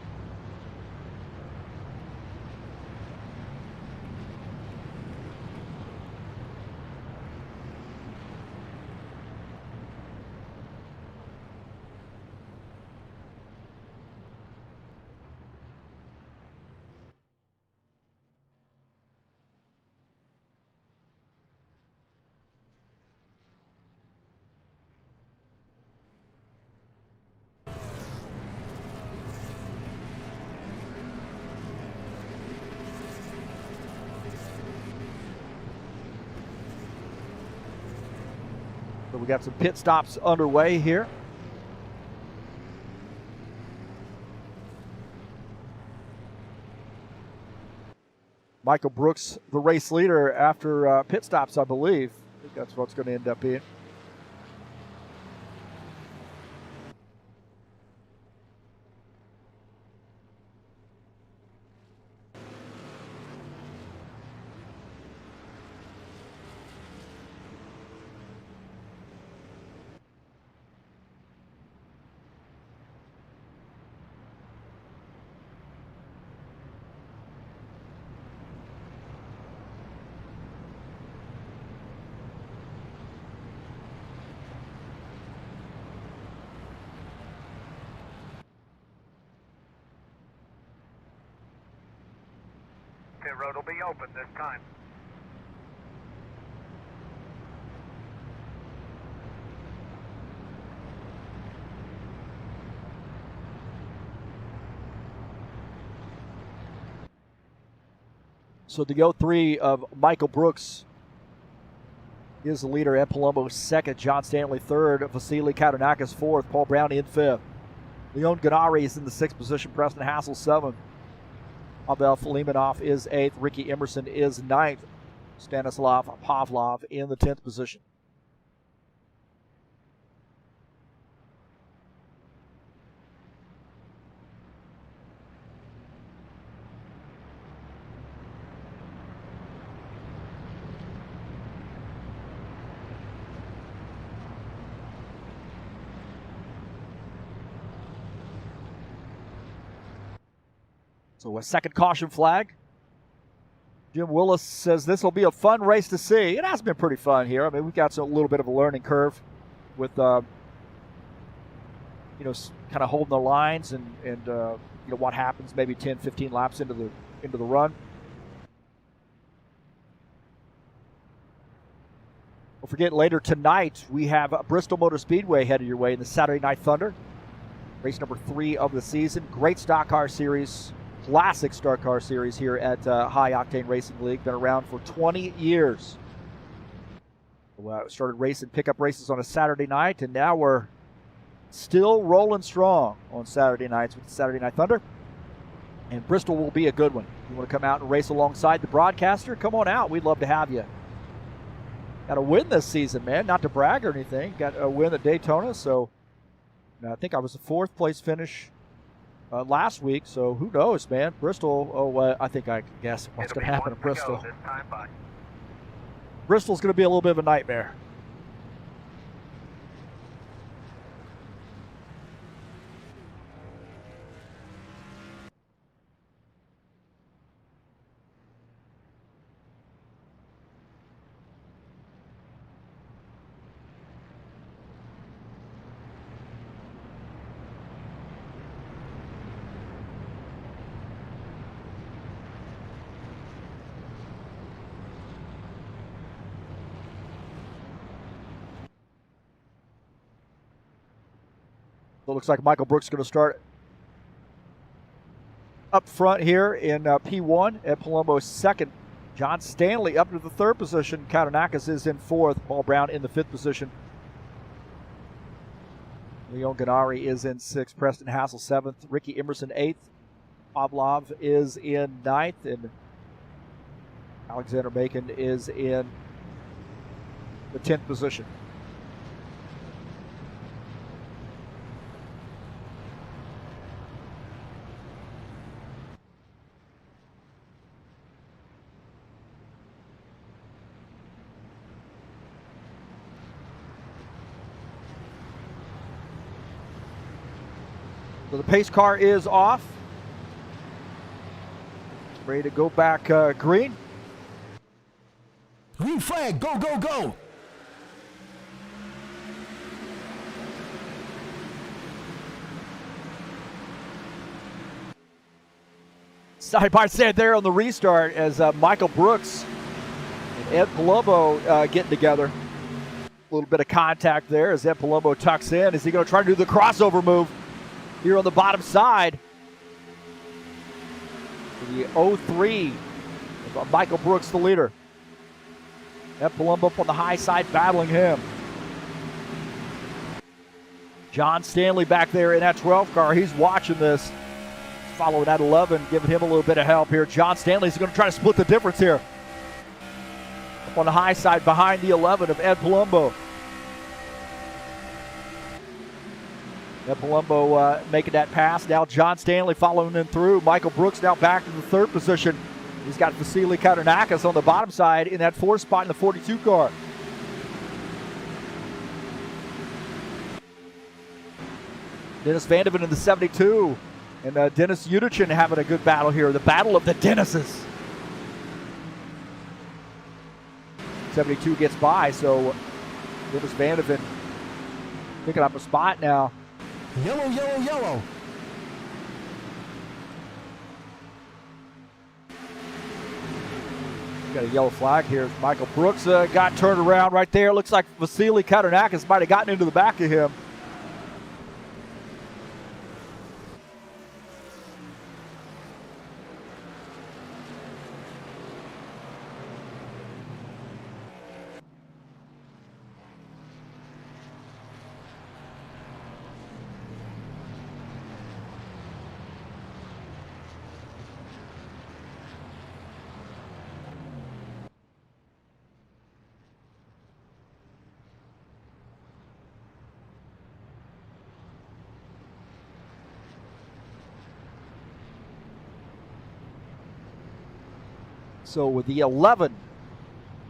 So we got some pit stops underway here. Michael Brooks, the race leader after pit stops, I believe. I think that's what's going to end up being. Pit road will be open this time. So the 03 of Michael Brooks is the leader. Ed Palumbo second, John Stanley third, Vasily Katanakis fourth, Paul Brown in fifth. Leon Ganari is in the sixth position, Preston Hassel seventh. Pavel Filimonov is eighth, Ricky Emerson is ninth, Stanislav Pavlov in the 10th position. So a second caution flag. Jim Willis says this will be a fun race to see. It has been pretty fun here. I mean, we've got a little bit of a learning curve with, kind of holding the lines and what happens maybe 10, 15 laps into the run. Don't forget, later tonight we have Bristol Motor Speedway headed your way in the Saturday Night Thunder. Race number 3 of the season. Great stock car series. Classic stock car series here at High Octane Racing League. Been around for 20 years. Started racing pickup races on a Saturday night, and now we're still rolling strong on Saturday nights with the Saturday Night Thunder. And Bristol will be a good one. You want to come out and race alongside the broadcaster? Come on out. We'd love to have you. Got a win this season, man. Not to brag or anything. Got a win at Daytona, so I think I was a 4th place finish last week, so who knows, man. Bristol, I think I can guess what's going to happen at Bristol. Bristol's going to be a little bit of a nightmare. So it looks like Michael Brooks is going to start up front here in P1. Ed Palumbo second. John Stanley up to the 3rd position. Katanakis is in 4th. Paul Brown in the 5th position. Leon Ganari is in 6th. Preston Hassel 7th. Ricky Emerson 8th. Pavlov is in 9th. And Alexander Macon is in the 10th position. So the pace car is off. Ready to go back green. Green flag, go, go, go. Side by side there on the restart as Michael Brooks and Ed Palumbo getting together. A little bit of contact there as Ed Palumbo tucks in. Is he going to try to do the crossover move here on the bottom side? The 03 of Michael Brooks, the leader. Ed Palumbo up on the high side battling him. John Stanley back there in that 12 car. He's watching this. following that 11, giving him a little bit of help here. John Stanley's going to try to split the difference here. Up on the high side behind the 11 of Ed Palumbo. Ed Palumbo making that pass. Now John Stanley following him through. Michael Brooks now back to the third position. He's got Vasily Katarnakas on the bottom side in that fourth spot in the 42 car. Dennis Vandeven in the 72. And Dennis Udichin having a good battle here. The battle of the Dennises. 72 gets by, so Dennis Vandeven picking up a spot now. Yellow, yellow, yellow. Got a yellow flag here. Michael Brooks got turned around right there. Looks like Vasily Katarnakas might have gotten into the back of him. So with the 11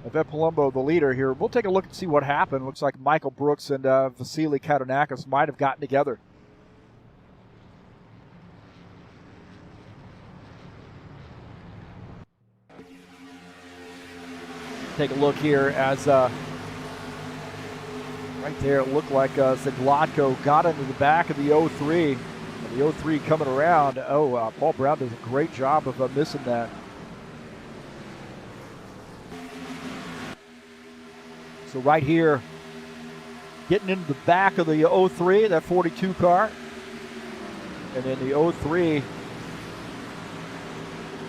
of Ed Palumbo, the leader here, we'll take a look and see what happened. Looks like Michael Brooks and Vasily Katarnakas might have gotten together. Take a look here as right there it looked like Zagladko got into the back of the 03. And the 03 coming around. Paul Brown does a great job of missing that. So right here, getting into the back of the 03, that 42 car. And then the 03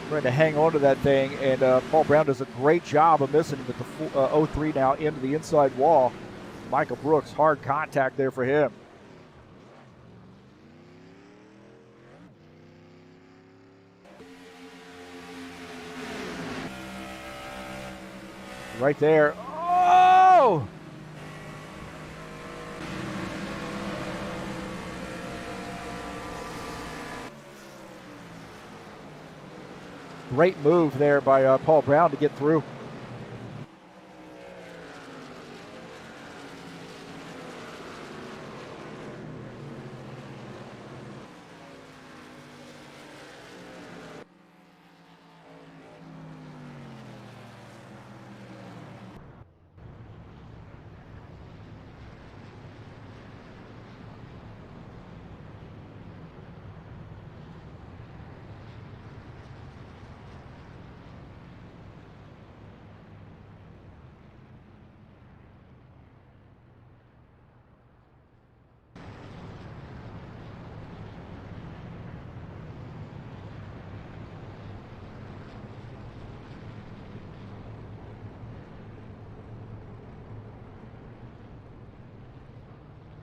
trying to hang on to that thing. And Paul Brown does a great job of missing with the 03 now into the inside wall. Michael Brooks, hard contact there for him. Right there. Oh! Great move there by Paul Brown to get through.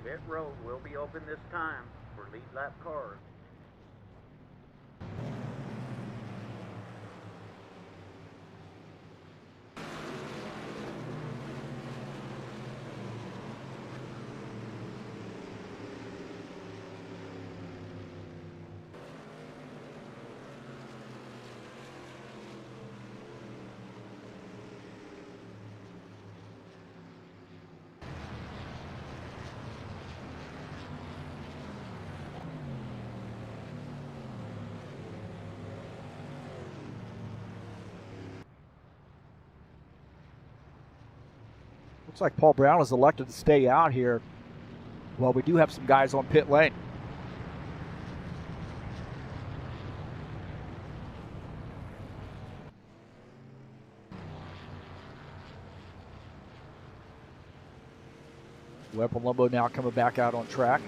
Pit road will be open this time for lead lap cars. Looks like Paul Brown is elected to stay out here. Well, we do have some guys on pit lane. Ed Palumbo now coming back out on track.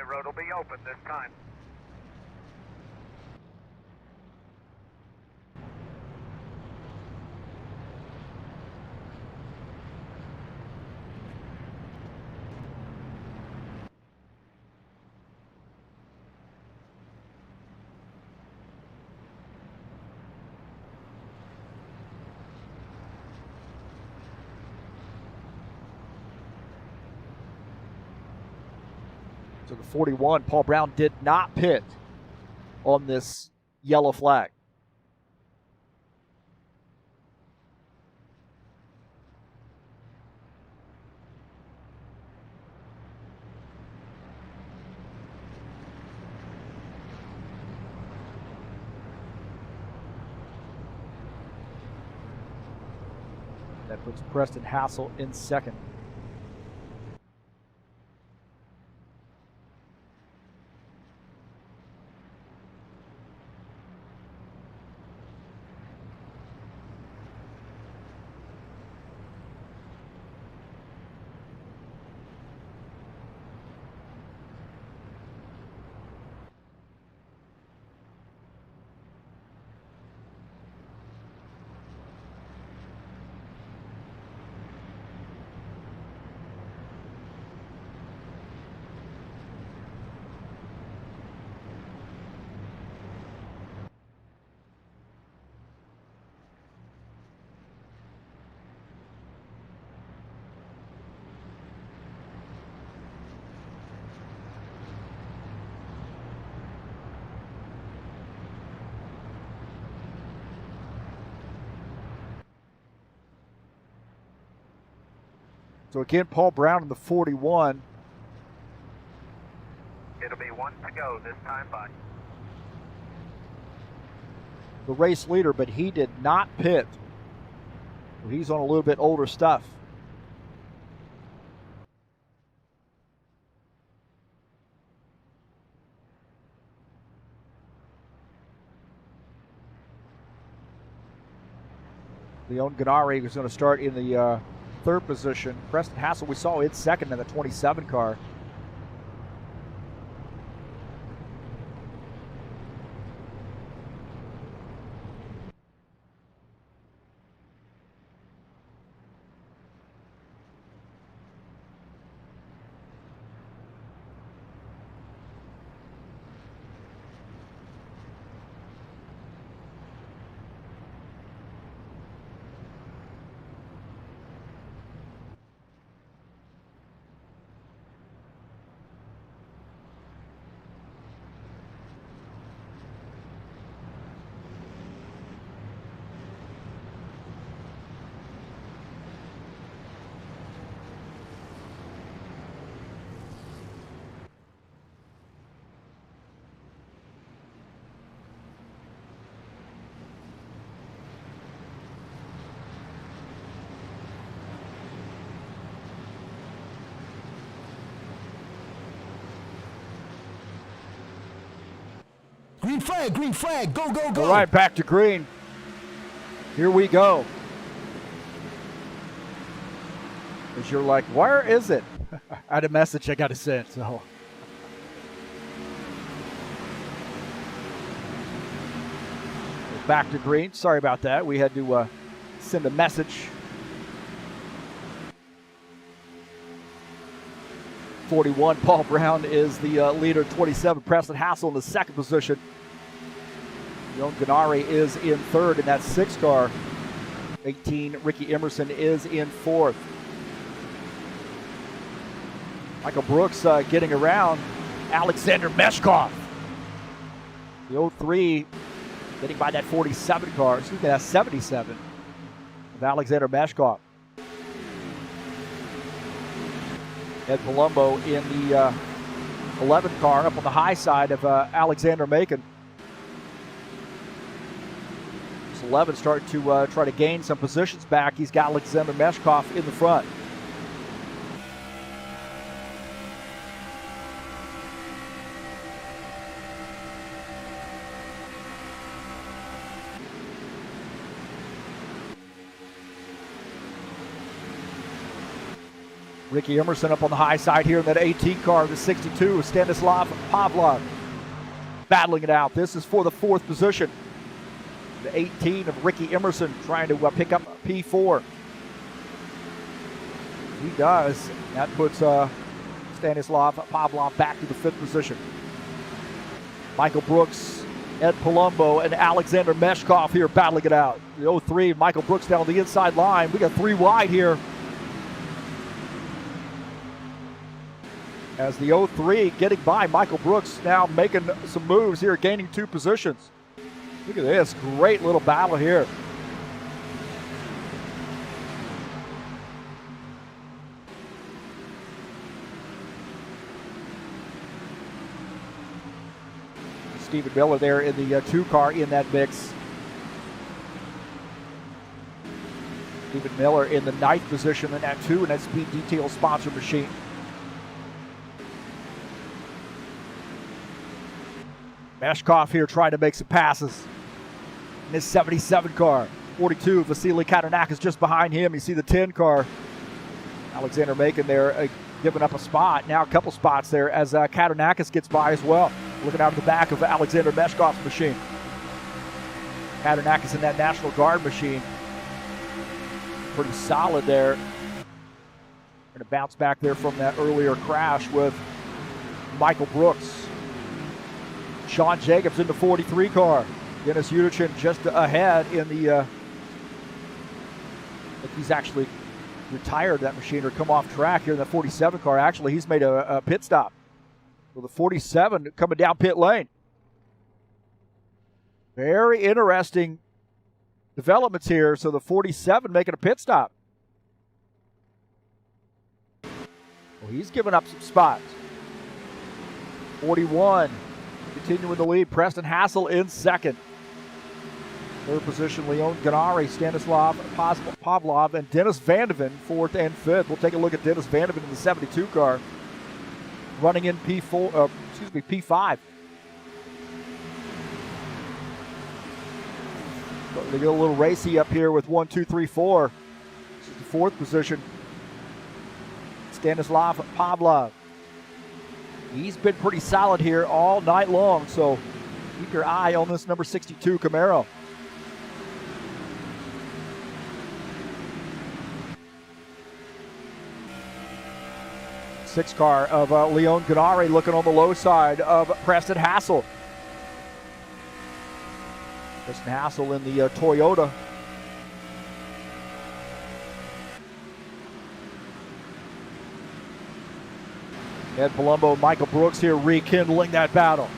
Pit road will be open this time. So the 41, Paul Brown did not pit on this yellow flag. That puts Preston Hassel in second. So again, Paul Brown in the 41. It'll be one to go this time by. The race leader, but he did not pit. He's on a little bit older stuff. Leon Ganari is going to start in the third position. Preston Hassel, we saw in second in the 27 car. Green flag, go, go, go. All right, back to green. Here we go. As you're like, where is it? I had a message I got to send, so. Back to green. Sorry about that. We had to send a message. 41, Paul Brown is the leader. 27, Preston Hassel in the second position. Leon Ganari is in third in that 6 car. 18, Ricky Emerson is in fourth. Michael Brooks getting around Alexander Meshkov. The 03 getting by that 47 car, excuse me, that 77 of Alexander Meshkov. Ed Palumbo in the 11 car up on the high side of Alexander Macon. 11 starting to try to gain some positions back. He's got Alexander Meshkov in the front. Ricky Emerson up on the high side here in that 18 car, the 62, Stanislav Pavlov battling it out. This is for the 4th position. The 18 of Ricky Emerson trying to pick up P4. He does. That puts Stanislav Pavlov back to the 5th position. Michael Brooks, Ed Palumbo, and Alexander Meshkov here battling it out. The 03, Michael Brooks down the inside line. We got 3 wide here. As the 03 getting by Michael Brooks, now making some moves here, gaining 2 positions. Look at this, great little battle here. Stephen Miller there in the 2 car in that mix. Stephen Miller in the 9th position in that 2 in that Speed Detail sponsor machine. Meshkov here trying to make some passes in his 77 car. 42, Vasily Katernak is just behind him. You see the 10 car. Alexander Macon there giving up a spot. Now a couple spots there as Katernak gets by as well. Looking out of the back of Alexander Meshkov's machine. Katernak in that National Guard machine. Pretty solid there. Going to bounce back there from that earlier crash with Michael Brooks. Sean Jacobs in the 43 car. Dennis Udichin just ahead in the, I think he's actually retired that machine or come off track here in the 47 car. Actually, he's made a pit stop. So the 47 coming down pit lane. Very interesting developments here. So the 47 making a pit stop. Well, he's giving up some spots. 41. Continuing the lead, Preston Hassel in 2nd. 3rd position, Leon Ganari, Stanislav Pavlov, and Dennis Vandeven 4th and 5th. We'll take a look at Dennis Vandeven in the 72 car, running in P5. They get a little racy up here with 1, 2, 3, 4. This is the 4th position. Stanislav Pavlov. He's been pretty solid here all night long, so keep your eye on this number 62 Camaro. Sixth car of Leon Ganari looking on the low side of Preston Hassel. Preston Hassel in the Toyota. Ed Palumbo and Michael Brooks here rekindling that battle.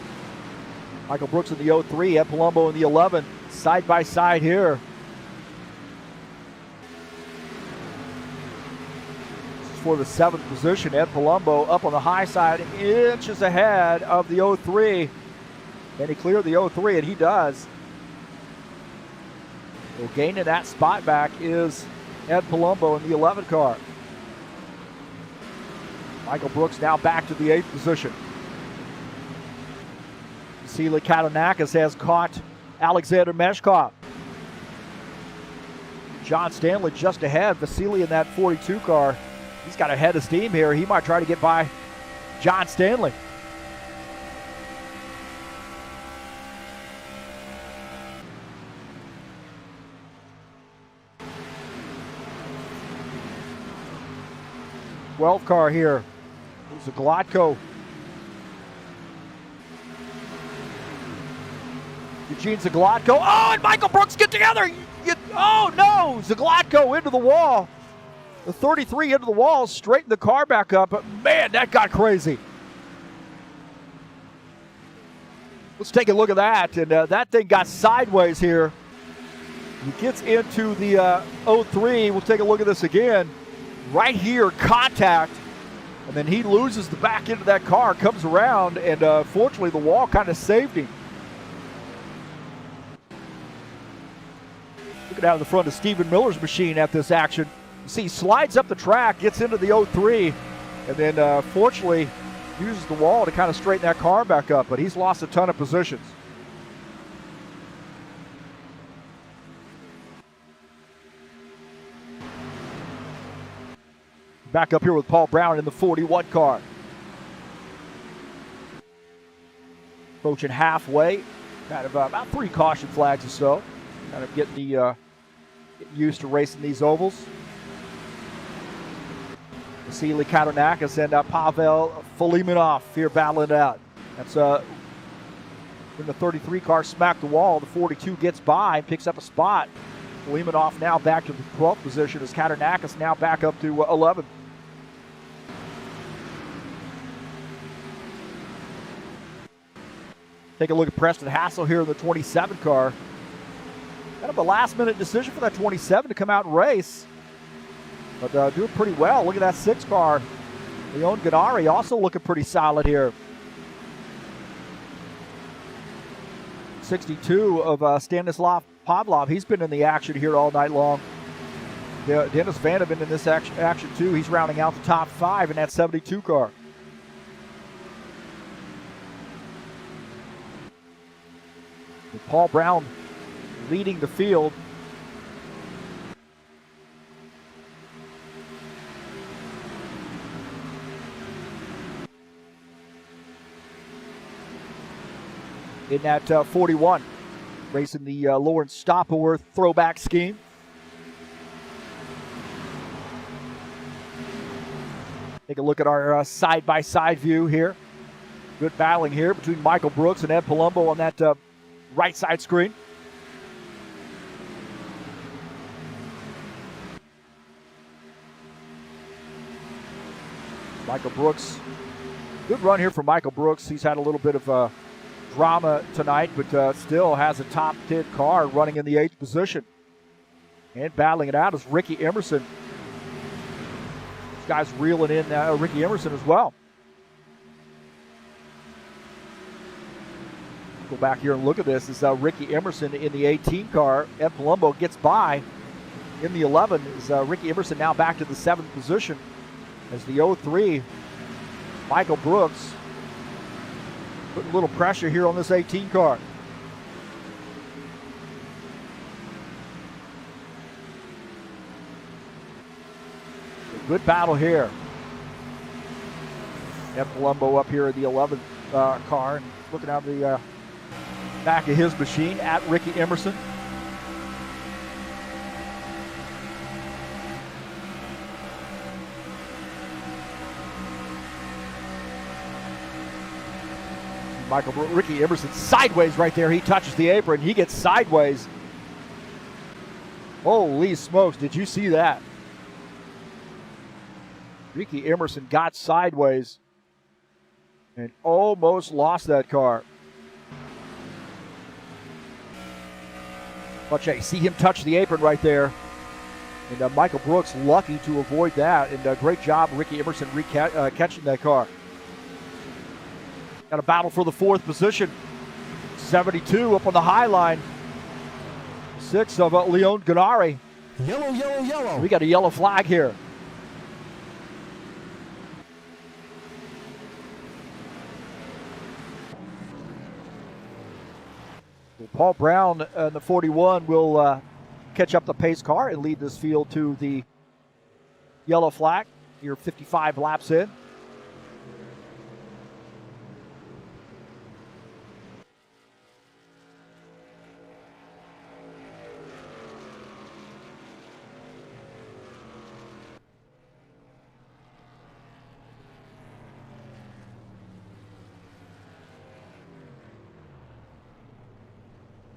Michael Brooks in the 03, Ed Palumbo in the 11, side by side here. This is for the 7th position. Ed Palumbo up on the high side, inches ahead of the 03. And he cleared the 03, and he does. Well, gaining that spot back is Ed Palumbo in the 11 car. Michael Brooks now back to the 8th position. Vasily Katernak has caught Alexander Meshkov. John Stanley just ahead. Vasily in that 42 car. He's got a head of steam here. He might try to get by John Stanley. Twelfth car here. Zaglotko. Eugene Zaglotko. Oh, and Michael Brooks get together. Oh, no. Zaglotko into the wall. The 33 into the wall, straighten the car back up. But, man, that got crazy. Let's take a look at that. And that thing got sideways here. He gets into the 03. We'll take a look at this again. Right here, contact. And then he loses the back end of that car, comes around, and fortunately the wall kind of saved him. Looking out of the front of Stephen Miller's machine at this action. You see, he slides up the track, gets into the 03, and then fortunately uses the wall to kind of straighten that car back up, but he's lost a ton of positions. Back up here with Paul Brown in the 41 car. Approaching halfway. Kind of about 3 caution flags or so. Kind of getting getting used to racing these ovals. Vasily Katonakis and Pavel Filimonov here battling it out. That's when the 33 car smacked the wall. The 42 gets by and picks up a spot. Filimonov now back to the 12th position as Katonakis now back up to 11. Take a look at Preston Hassel here in the 27 car. Kind of a last-minute decision for that 27 to come out and race. But doing pretty well. Look at that 6 car. Leon Gennari also looking pretty solid here. 62 of Stanislav Pavlov. He's been in the action here all night long. Dennis Vanderven in this action too. He's rounding out the top 5 in that 72 car. With Paul Brown leading the field. In that 41, racing the Lawrence Stoppeworth throwback scheme. Take a look at our side-by-side view here. Good battling here between Michael Brooks and Ed Palumbo on that right side screen. Michael Brooks, good run here for Michael Brooks. He's had a little bit of drama tonight, but still has a top 10 car running in the 8th position. And battling it out is Ricky Emerson. This guy's reeling in Ricky Emerson as well. Go back here and look at this. Is Ricky Emerson in the 18 car. Ed Palumbo gets by in the 11. Is Ricky Emerson now back to the 7th position as the 03 Michael Brooks putting a little pressure here on this 18 car. A good battle here. Ed Palumbo up here in the 11th car and looking out the back of his machine at Ricky Emerson. Ricky Emerson sideways right there. He touches the apron. He gets sideways. Holy smokes, did you see that? Ricky Emerson got sideways and almost lost that car. But you see him touch the apron right there. And Michael Brooks lucky to avoid that. And great job, Ricky Emerson, catching that car. Got a battle for the 4th position. 72 up on the high line. 6 of Leon Gennari. Yellow, yellow, yellow. We got a yellow flag here. Paul Brown in the 41 will catch up the pace car and lead this field to the yellow flag. You're 55 laps in.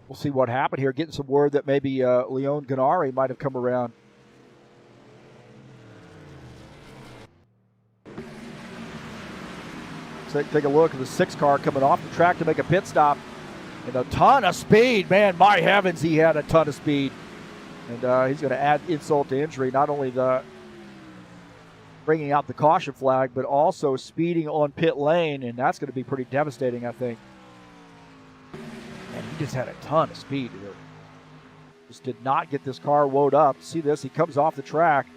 We'll see what happened here. Getting some word that maybe Leon Gennari might have come around. So take a look at the 6 car coming off the track to make a pit stop. And a ton of speed. Man, my heavens, he had a ton of speed. And he's going to add insult to injury. Not only the bringing out the caution flag, but also speeding on pit lane. And that's going to be pretty devastating, I think. And he just had a ton of speed here. Just did not get this car wound up. See this? He comes off the track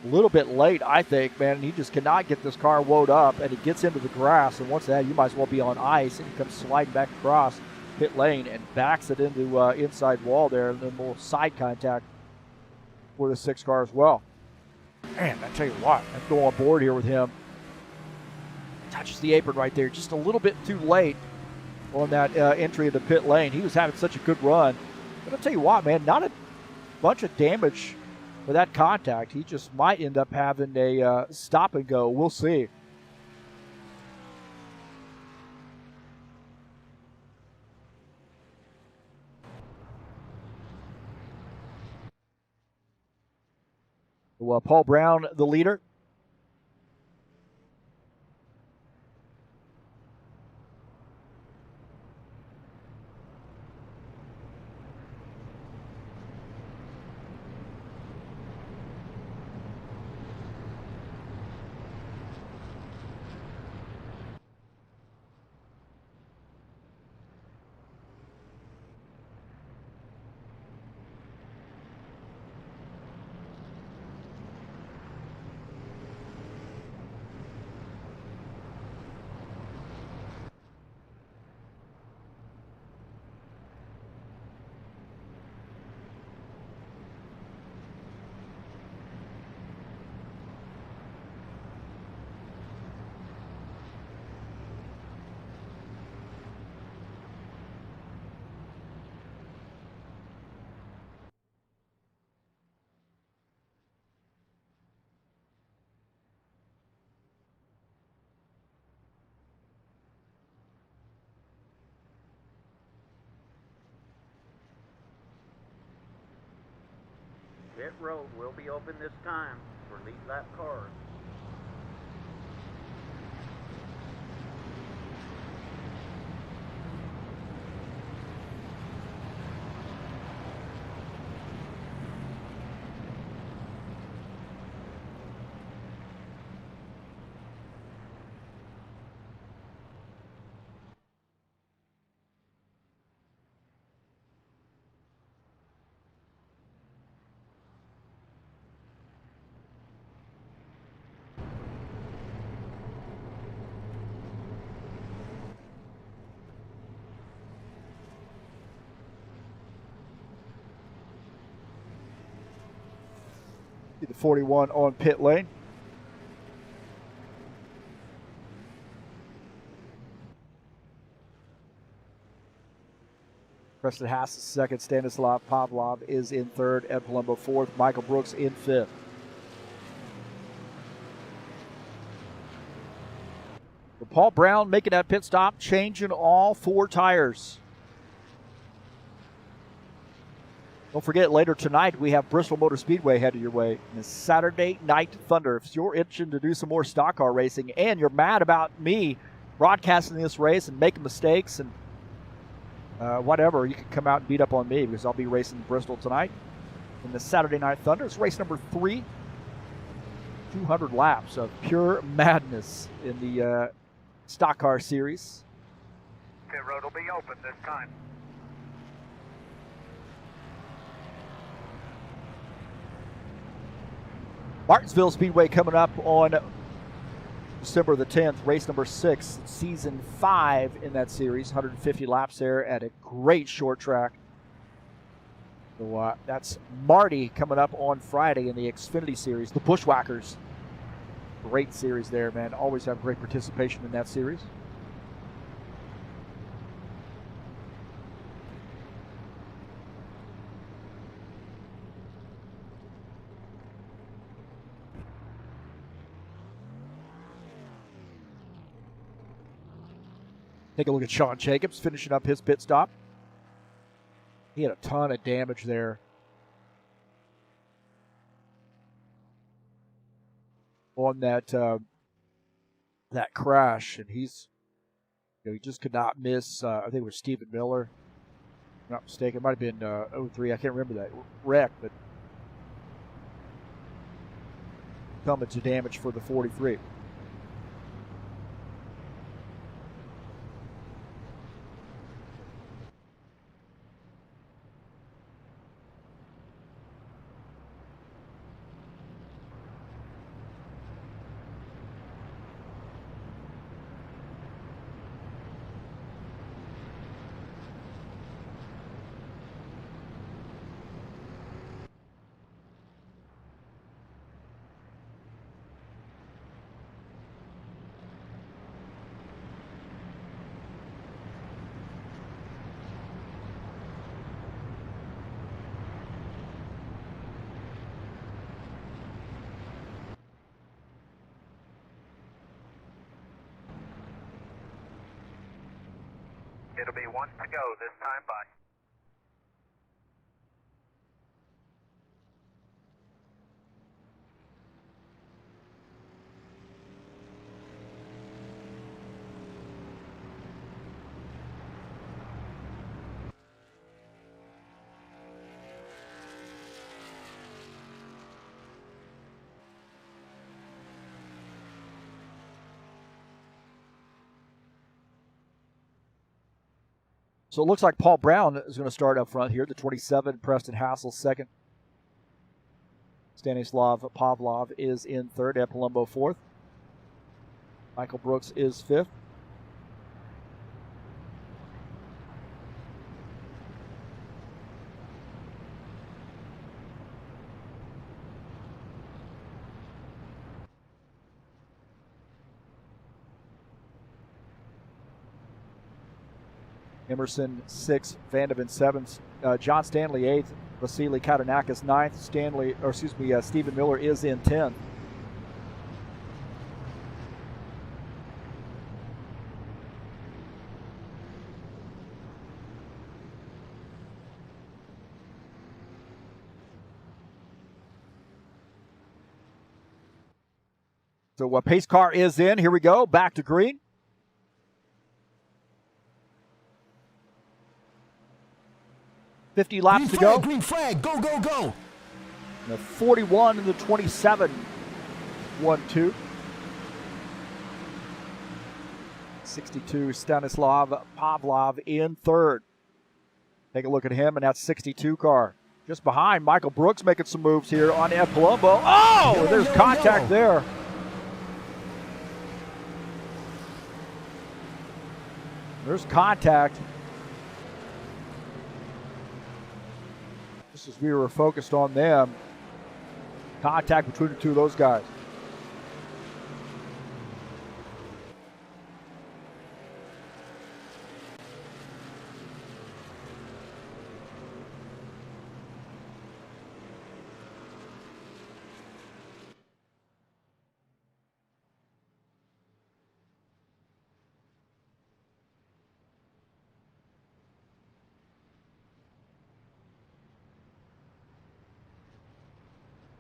a little bit late, I think, man. And he just cannot get this car wound up. And he gets into the grass. And once that, you might as well be on ice. And he comes sliding back across pit lane and backs it into inside wall there. And then a little side contact for the 6 car as well. Man, I tell you what, I'm going on board here with him. Touches the apron right there, just a little bit too late on that entry into pit lane. He was having such a good run. But I'll tell you what, man, not a bunch of damage for that contact. He just might end up having a stop and go. We'll see. Well, Paul Brown, the leader. Pit road will be open this time for lead lap cars. The 41 on pit lane. Preston Haas is second. Stanislav Pavlov is in third. Ed Palumbo fourth. Michael Brooks in fifth. But Paul Brown making that pit stop, changing all four tires. Don't forget, later tonight, we have Bristol Motor Speedway headed your way in the Saturday Night Thunder. If you're itching to do some more stock car racing and you're mad about me broadcasting this race and making mistakes and whatever, you can come out and beat up on me because I'll be racing Bristol tonight in the Saturday Night Thunder. It's race number 3, 200 laps of pure madness in the stock car series. Pit road will be open this time. Martinsville Speedway coming up on December the 10th, race number 6, season 5 in that series. 150 laps there at a great short track. So that's Marty coming up on Friday in the Xfinity Series. The Bushwhackers, great series there, man. Always have great participation in that series. Take a look at Sean Jacobs finishing up his pit stop. He had a ton of damage there. On that that crash, and he's, he just could not miss. I think it was Stephen Miller, if I'm not mistaken. It might have been 03. I can't remember that wreck, but coming to damage for the 43. It'll be 1 to go this time by. So it looks like Paul Brown is going to start up front here, the 27, Preston Hassel second. Stanislav Pavlov is in third, Ed Palumbo fourth. Michael Brooks is fifth. Emerson 6th, Vandeven 7th, John Stanley 8th, Vasily Katanakis 9th, Stephen Miller is in 10th. So pace car is in. Here we go. Back to green. $50 laps to go. Green flag, go, go, go. The 41 and the 27. 1-2. 62, Stanislav Pavlov in third. Take a look at him, and that's 62 car. Just behind, Michael Brooks making some moves here on Ed Palumbo. Oh, there's contact there. There's contact. Just as we were focused on them. Contact between the two of those guys.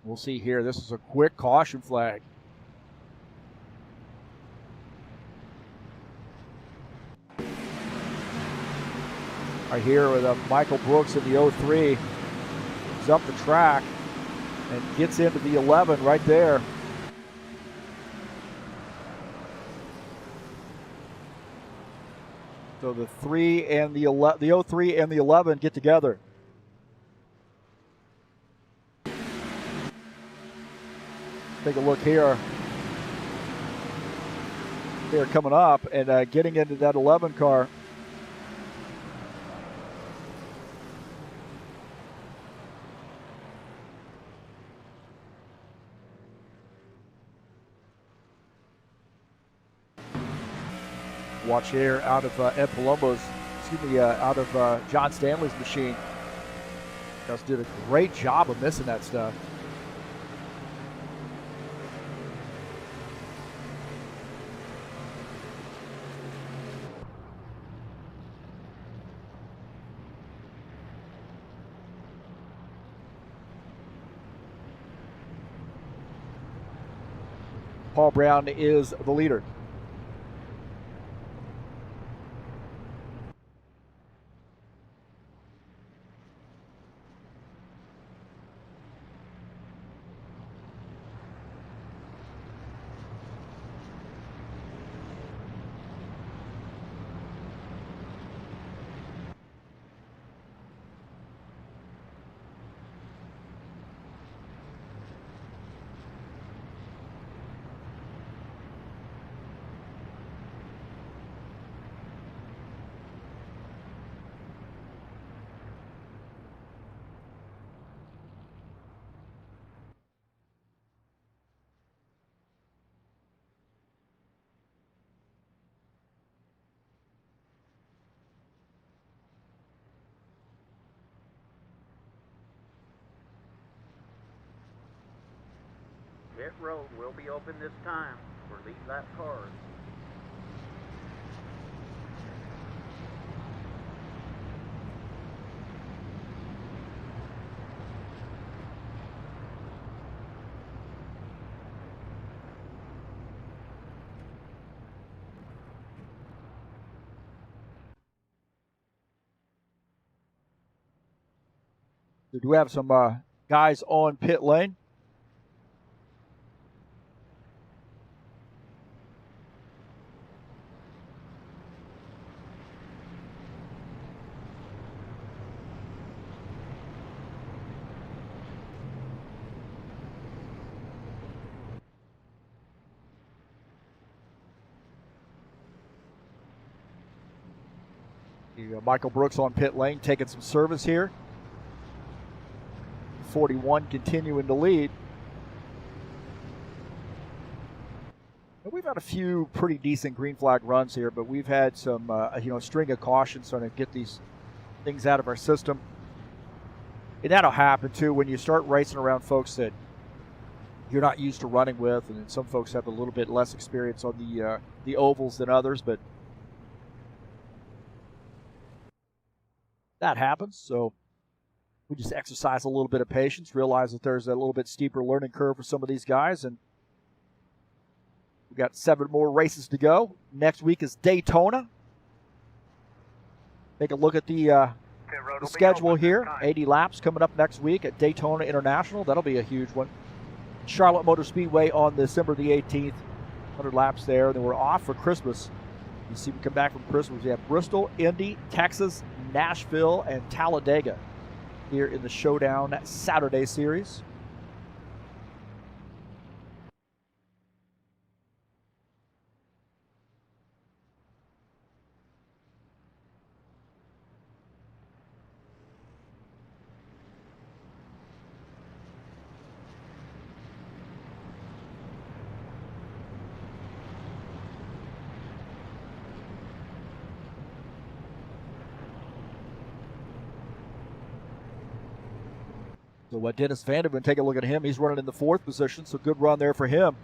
We'll see here. This is a quick caution flag. Right here with Michael Brooks in the 03. He's up the track and gets into the 11 right there. So the 3 and the 03 and the 11 get together. Take a look here. They're coming up and getting into that 11 car. Watch here out of Ed Palumbo's, out of John Stanley's machine. Just did a great job of missing that stuff. Paul Brown is the leader. Pit road will be open this time for lead lap cars. We do have some guys on pit lane. Michael Brooks on pit lane, taking some service here. 41 continuing to lead. And we've had a few pretty decent green flag runs here, but we've had some, string of cautions trying to get these things out of our system. And that'll happen too when you start racing around folks that you're not used to running with, and then some folks have a little bit less experience on the ovals than others, but that happens. So we just exercise a little bit of patience, realize that there's a little bit steeper learning curve for some of these guys, and we got 7 more races to go. Next week is Daytona. Take a look at the schedule here. 80 laps coming up next week at Daytona International. That'll be a huge one. Charlotte Motor Speedway on December the 18th. 100 laps there. Then we're off for Christmas. You see, we come back from Christmas. We have Bristol, Indy, Texas, Nashville, and Talladega here in the Showdown Saturday series. So Dennis Vanderman, take a look at him. He's running in the 4th position, so good run there for him.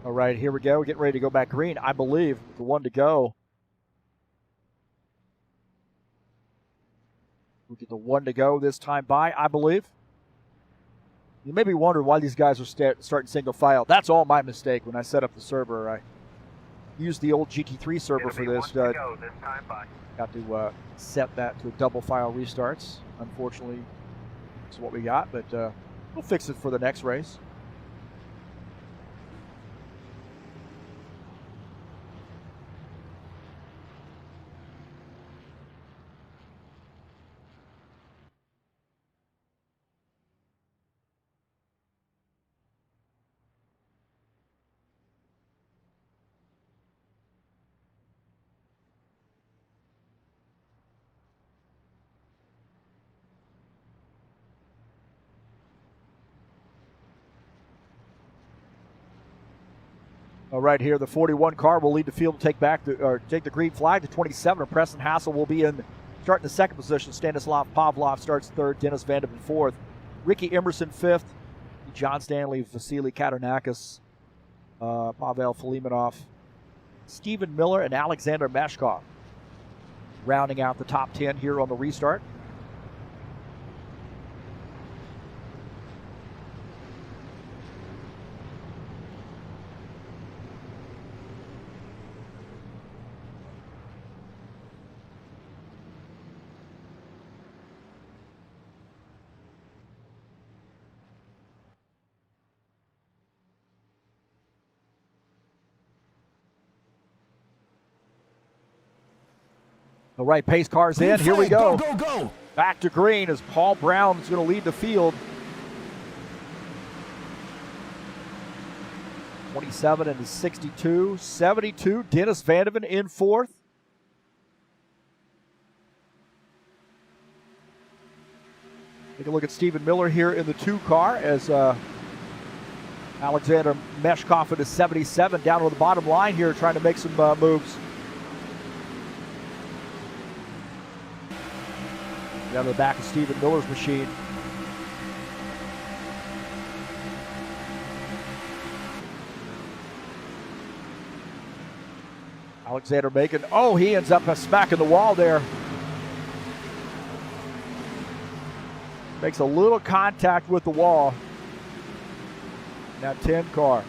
All right, here we go. We're getting ready to go back green, I believe. The 1 to go. We get the 1 to go this time by, I believe. You may be wondering why these guys are starting single file. That's all my mistake when I set up the server. I used the old GT3 server for this. Got to set that to double file restarts. Unfortunately, that's what we got, but we'll fix it for the next race. All right, here the 41 car will lead the field, take the green flag to 27. Preston Hassel will be starting the 2nd position. Stanislav Pavlov starts 3rd. Dennis Vanderman 4th. Ricky Emerson 5th. John Stanley, Vasily Katanakis, Pavel Filimonov, Stephen Miller, and Alexander Meshkov rounding out the top 10 here on the restart. All right, pace cars in. Here we go. Go, go, go. Back to green as Paul Brown is going to lead the field. 27 and 62. 72, Dennis Vanderman in 4th. a look at Stephen Miller here in the 2 car as Alexander Meshkoff at his 77 down to the bottom line here trying to make some moves. Down to the back of Stephen Miller's machine. Alexander Macon, oh, he ends up smacking the wall there. Makes a little contact with the wall. That 10 car.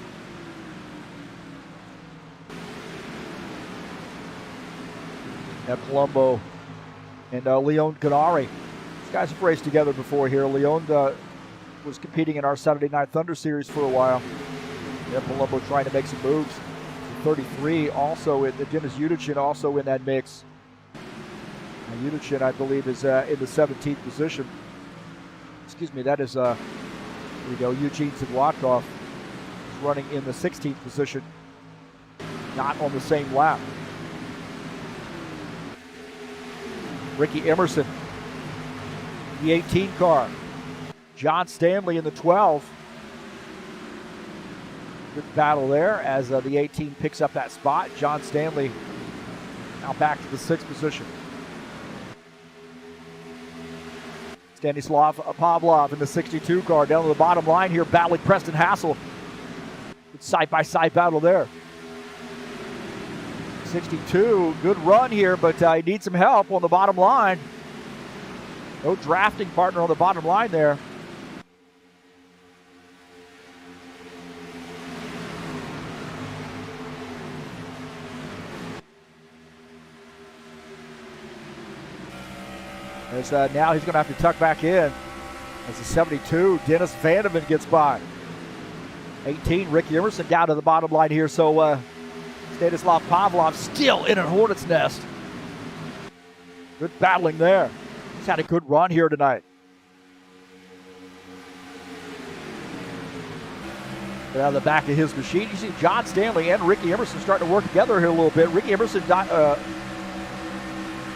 Now Colombo and Leon Ganari. These guys have raced together before here. Leon was competing in our Saturday Night Thunder series for a while. Yeah, Colombo trying to make some moves. 33 also, Dennis Udichin also in that mix. Udichin, I believe, is in the 17th position. Excuse me, that is, here we go, Eugene Zaglatkov is running in the 16th position, not on the same lap. Ricky Emerson, the 18 car. John Stanley in the 12. Good battle there as the 18 picks up that spot. John Stanley now back to the 6th position. Stanislav Pavlov in the 62 car down to the bottom line here, battling Preston Hassel. Good side-by-side battle there. 62, good run here, but he needs some help on the bottom line. No drafting partner on the bottom line there. As now he's going to have to tuck back in. As the 72, Dennis Vandeman gets by. 18, Ricky Emerson down to the bottom line here. So Stanislav Pavlov still in a hornet's nest. Good battling there. He's had a good run here tonight. Out of the back of his machine, you see John Stanley and Ricky Emerson starting to work together here a little bit. Ricky Emerson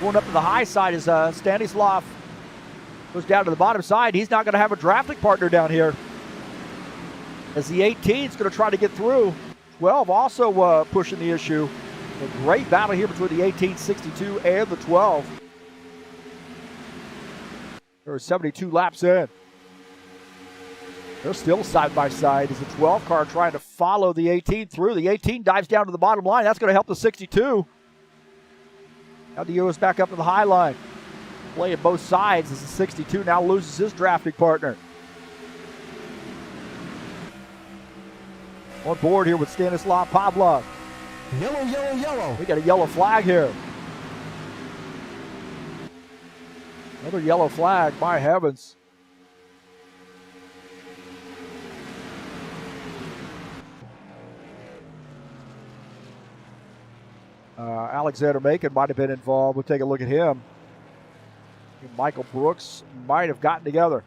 going up to the high side as Stanislav goes down to the bottom side. He's not going to have a drafting partner down here. As the 18 is going to try to get through. 12 also pushing the issue. A great battle here between the 18, 62 and the 12. There are 72 laps in. They're still side by side as the 12 car trying to follow the 18 through. The 18 dives down to the bottom line. That's going to help the 62. Now the is back up to the high line. Playing both sides as the 62 now loses his drafting partner. On board here with Stanislav Pavlov. Yellow, yellow, yellow. We got a yellow flag here. Another yellow flag, my heavens. Alexander Macon might have been involved. We'll take a look at him. Michael Brooks might have gotten together.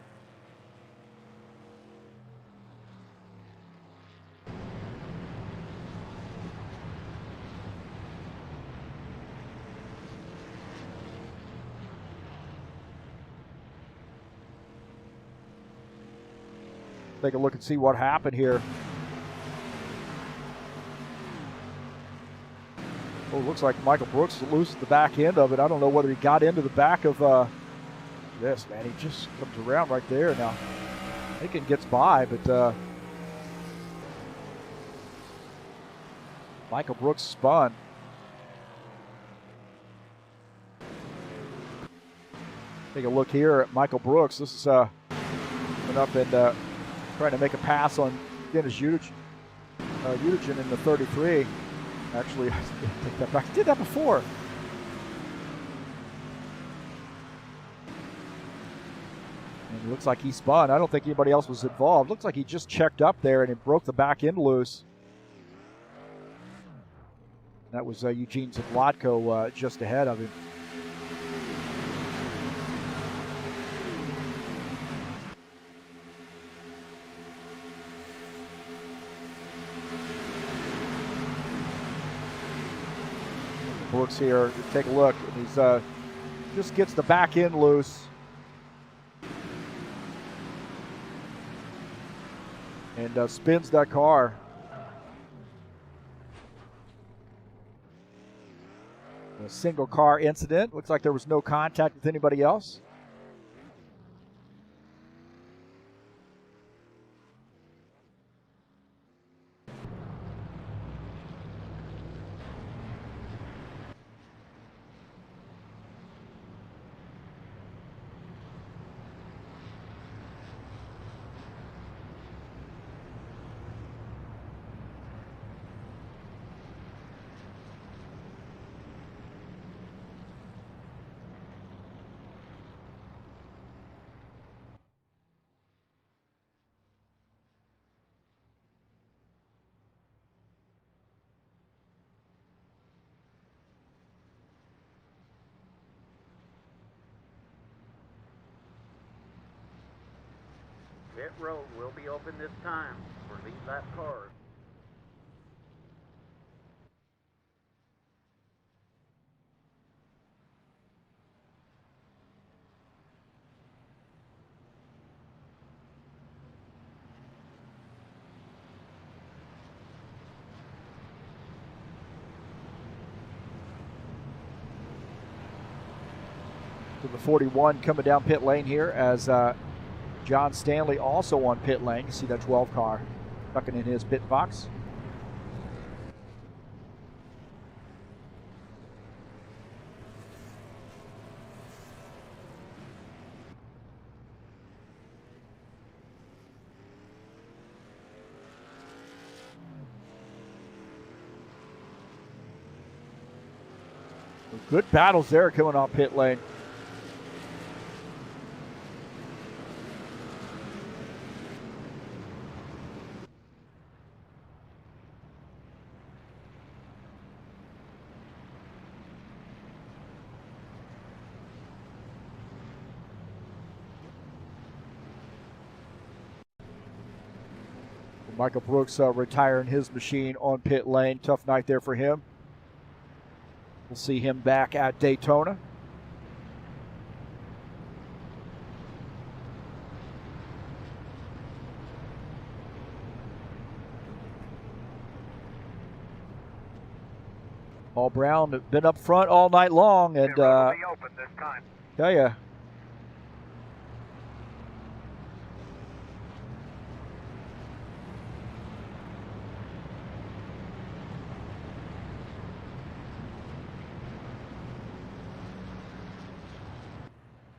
Take a look and see what happened here. Oh, looks like Michael Brooks loosed the back end of it. I don't know whether he got into the back of this, man. He just comes around right there now. Macon gets by, but Michael Brooks spun. Take a look here at Michael Brooks. This is went up and trying to make a pass on Dennis Udichin in the 33. Actually, I take that back. I did that before. And it looks like he spun. I don't think anybody else was involved. Looks like he just checked up there and it broke the back end loose. That was Eugene Zaglatko just ahead of him. Brooks here, take a look. He's just gets the back end loose. and spins that car. A single car incident. Looks like there was no contact with anybody else. Pit road will be open this time for lead lap cars. To the 41 coming down pit lane here as John Stanley also on pit lane. You see that 12 car tucking in his pit box. Good battles there coming off pit lane. Michael Brooks retiring his machine on pit lane. Tough night there for him. We'll see him back at Daytona. Paul Brown has been up front all night long, and Open this time. tell you,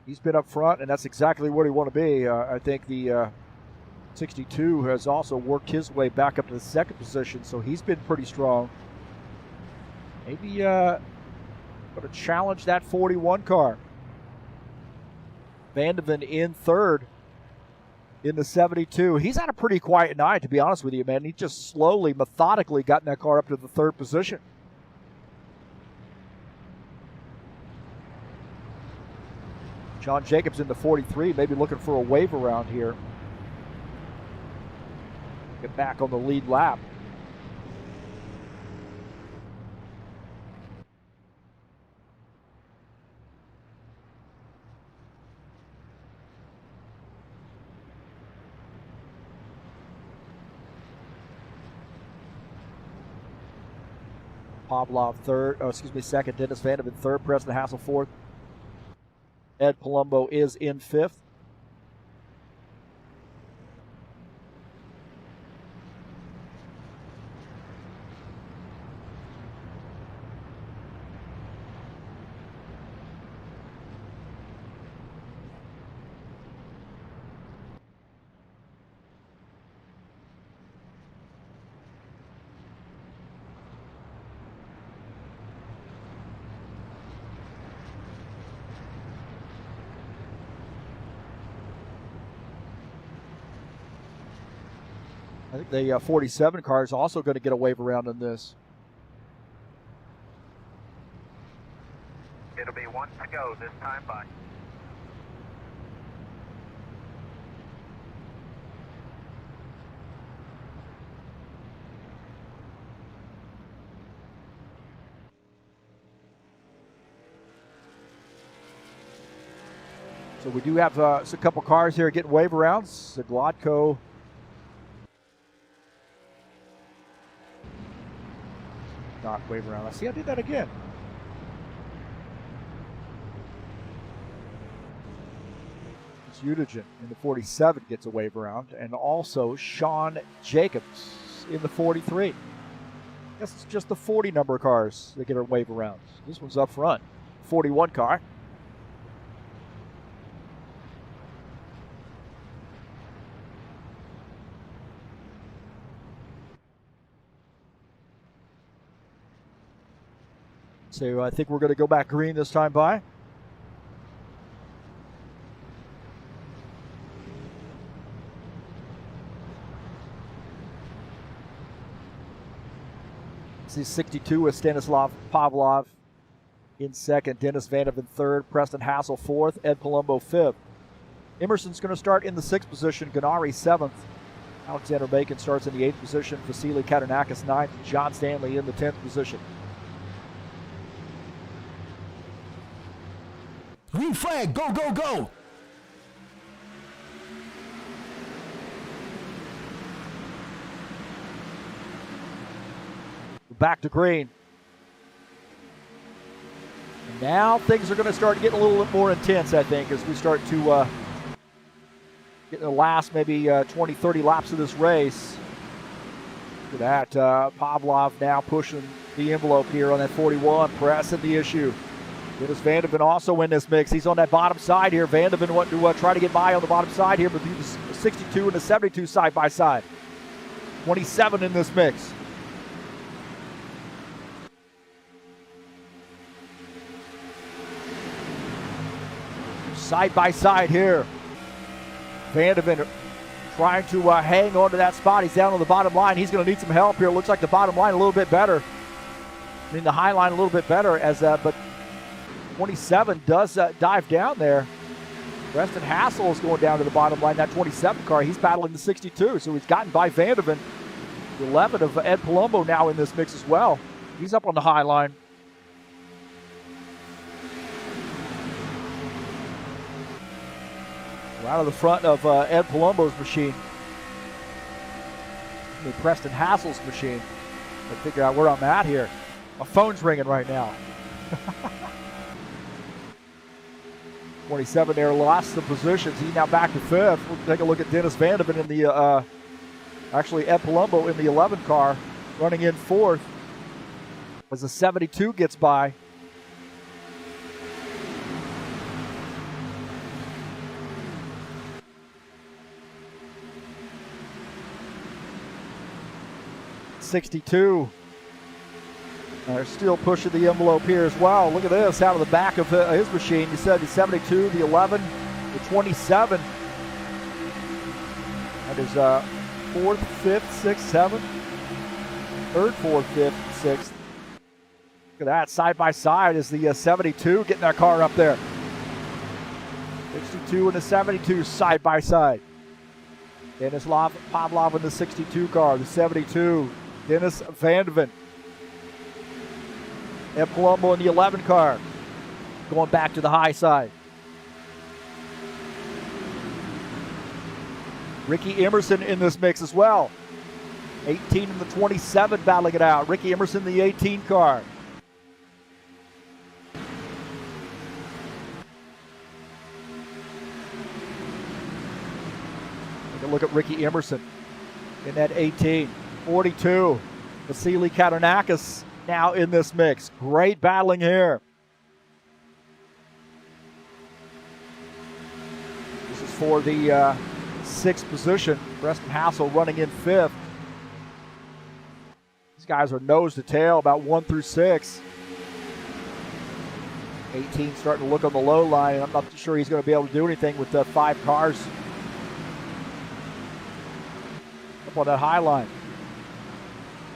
he's been up front, and that's exactly where he want to be. I think the 62 has also worked his way back up to the second position, so he's been pretty strong. Maybe going to challenge that 41 car. Vandeven in third in the 72. He's had a pretty quiet night, to be honest with you, man. He just slowly, methodically gotten that car up to the third position. John Jacobs in the 43, maybe looking for a wave around here. Get back on the lead lap. Pavlov second. Dennis Vandeven third. Preston Hassel fourth. Ed Palumbo is in fifth. I think the 47 car is also going to get a wave around in this. It'll be one to go this time by. So we do have a couple cars here getting wave arounds. Zaglotko not wave around. I see I did that again. Utigen in the 47 gets a wave around, and also Sean Jacobs in the 43. I guess it's just the 40 number cars that get a wave around. This one's up front. 41 car. So I think we're going to go back green this time by. See 62 with Stanislav Pavlov in second, Dennis Vandeven third, Preston Hassel fourth, Ed Palumbo fifth. Emerson's going to start in the 6th position, Ganari 7th. Alexander Bacon starts in the 8th position, Vasily Katanakis 9th, John Stanley in the 10th position. Green flag, go, go, go! Back to green. And now things are going to start getting a little bit more intense, I think, as we start to get in the last maybe 20, 30 laps of this race. Look at that. Pavlov now pushing the envelope here on that 41, pressing the issue. Dennis Vandeven also in this mix. He's on that bottom side here. Vandeven wanting to try to get by on the bottom side here, but the 62 and the 72 side by side. 27 in this mix. Side by side here. Vandeven trying to hang on to that spot. He's down on the bottom line. He's going to need some help here. Looks like the bottom line a little bit better. I mean, the high line a little bit better, as but 27 does dive down there. Preston Hassel is going down to the bottom line. That 27 car, he's battling the 62, so he's gotten by Vandeven. The 11 of Ed Palumbo now in this mix as well. He's up on the high line. Out of the front of Ed Palumbo's machine. I mean, Preston Hassel's machine. I figure out where I'm at here. My phone's ringing right now. 27 there, lost the positions. He's now back to 5th. We'll take a look at Dennis Vandeven in the, actually Ed Palumbo in the 11 car, running in 4th. As the 72 gets by. '62. They're still pushing the envelope here as well. Look at this out of the back of his machine. You said the 72, the 11, the 27. That is 4th, 5th, 6th, 7th, 3rd, 4th, 5th, 6th. Look at that, side by side is the 72 getting that car up there. 62 and the 72 side by side. Dennis Pavlov in the 62 car, the 72. Dennis Vandeven. Ed Palumbo in the 11 car. Going back to the high side. Ricky Emerson in this mix as well. 18 and the 27 battling it out. Ricky Emerson in the 18 car. Take a look at Ricky Emerson in that 18. 42. Vasily Katanakis now in this mix. Great battling here. This is for the 6th position. Preston Hassel running in 5th. These guys are nose to tail, about 1 through 6. 18 starting to look on the low line, and I'm not sure he's going to be able to do anything with 5 cars up on that high line.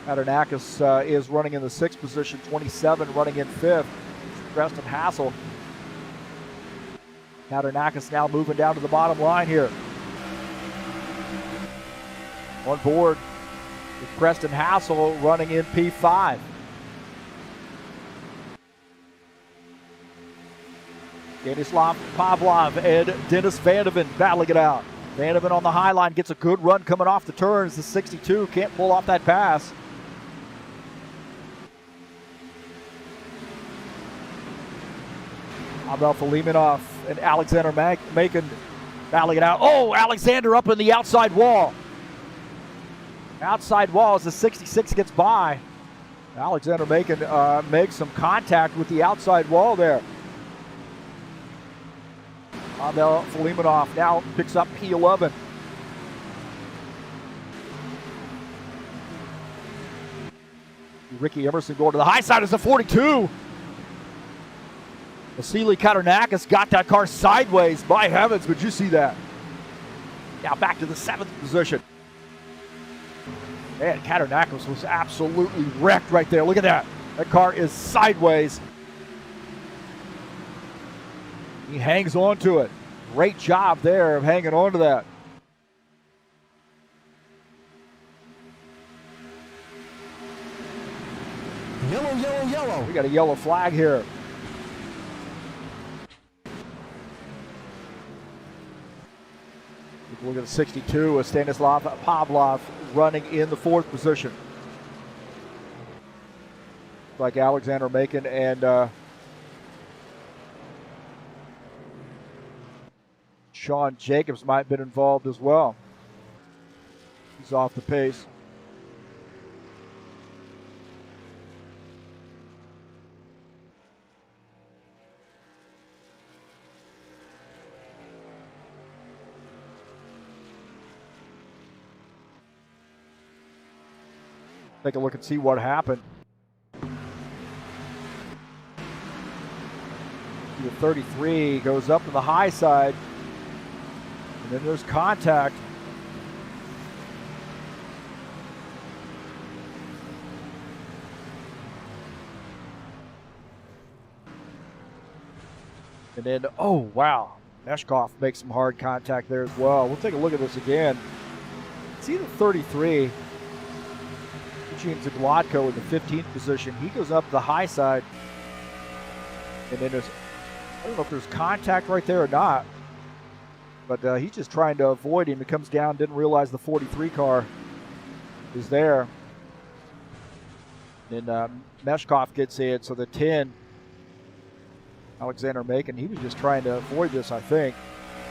Katanakis is running in the 6th position, 27 running in 5th. Preston Hassel. Katanakis now moving down to the bottom line here. On board with Preston Hassel running in P5. Stanislav Pavlov and Dennis Vandeven battling it out. Vandeven on the high line gets a good run coming off the turns. The 62 can't pull off that pass. Pavel Filimonov and Alexander Macon battling it out. Oh, Alexander up in the outside wall. Outside wall as the 66 gets by. Alexander Macon makes some contact with the outside wall there. Pavel Filimonov now picks up P11. Ricky Emerson going to the high side as a 42. Vasily Katarnakis got that car sideways. My heavens, would you see that? Now back to the 7th position. Man, Katarnakis was absolutely wrecked right there. Look at that. That car is sideways. He hangs on to it. Great job there of hanging on to that. Yellow, yellow, yellow. We got a yellow flag here. Look at the 62 with Stanislav Pavlov running in the 4th position. Like Alexander Macon and Sean Jacobs might have been involved as well. He's off the pace. Take a look and see what happened. The 33 goes up to the high side, and then there's contact. And then, oh wow, Meshkov makes some hard contact there as well. We'll take a look at this again. See the 33. James Zagladko in the 15th position. He goes up the high side. And then there's, I don't know if there's contact right there or not. But he's just trying to avoid him. He comes down, didn't realize the 43 car is there. Then Meshkov gets in. So the 10, Alexander Macon, he was just trying to avoid this, I think.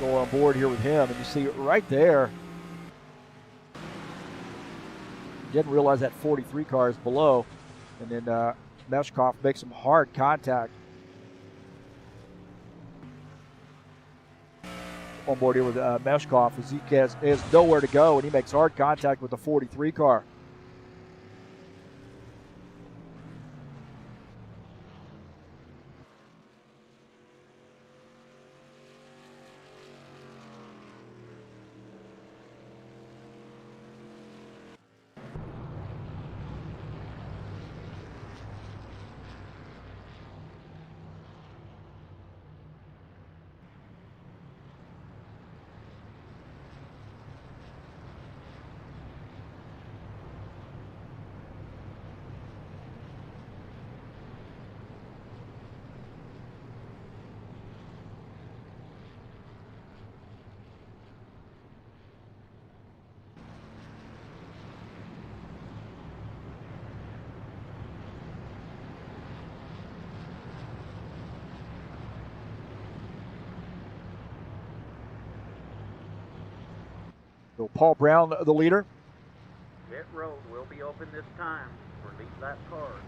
Go on board here with him. And you see it right there. Didn't realize that 43 car is below. And then Meshkov makes some hard contact. On board here with Meshkov as he has nowhere to go, and he makes hard contact with the 43 car. So Paul Brown, the leader. Pit road will be open this time for lead lap cars.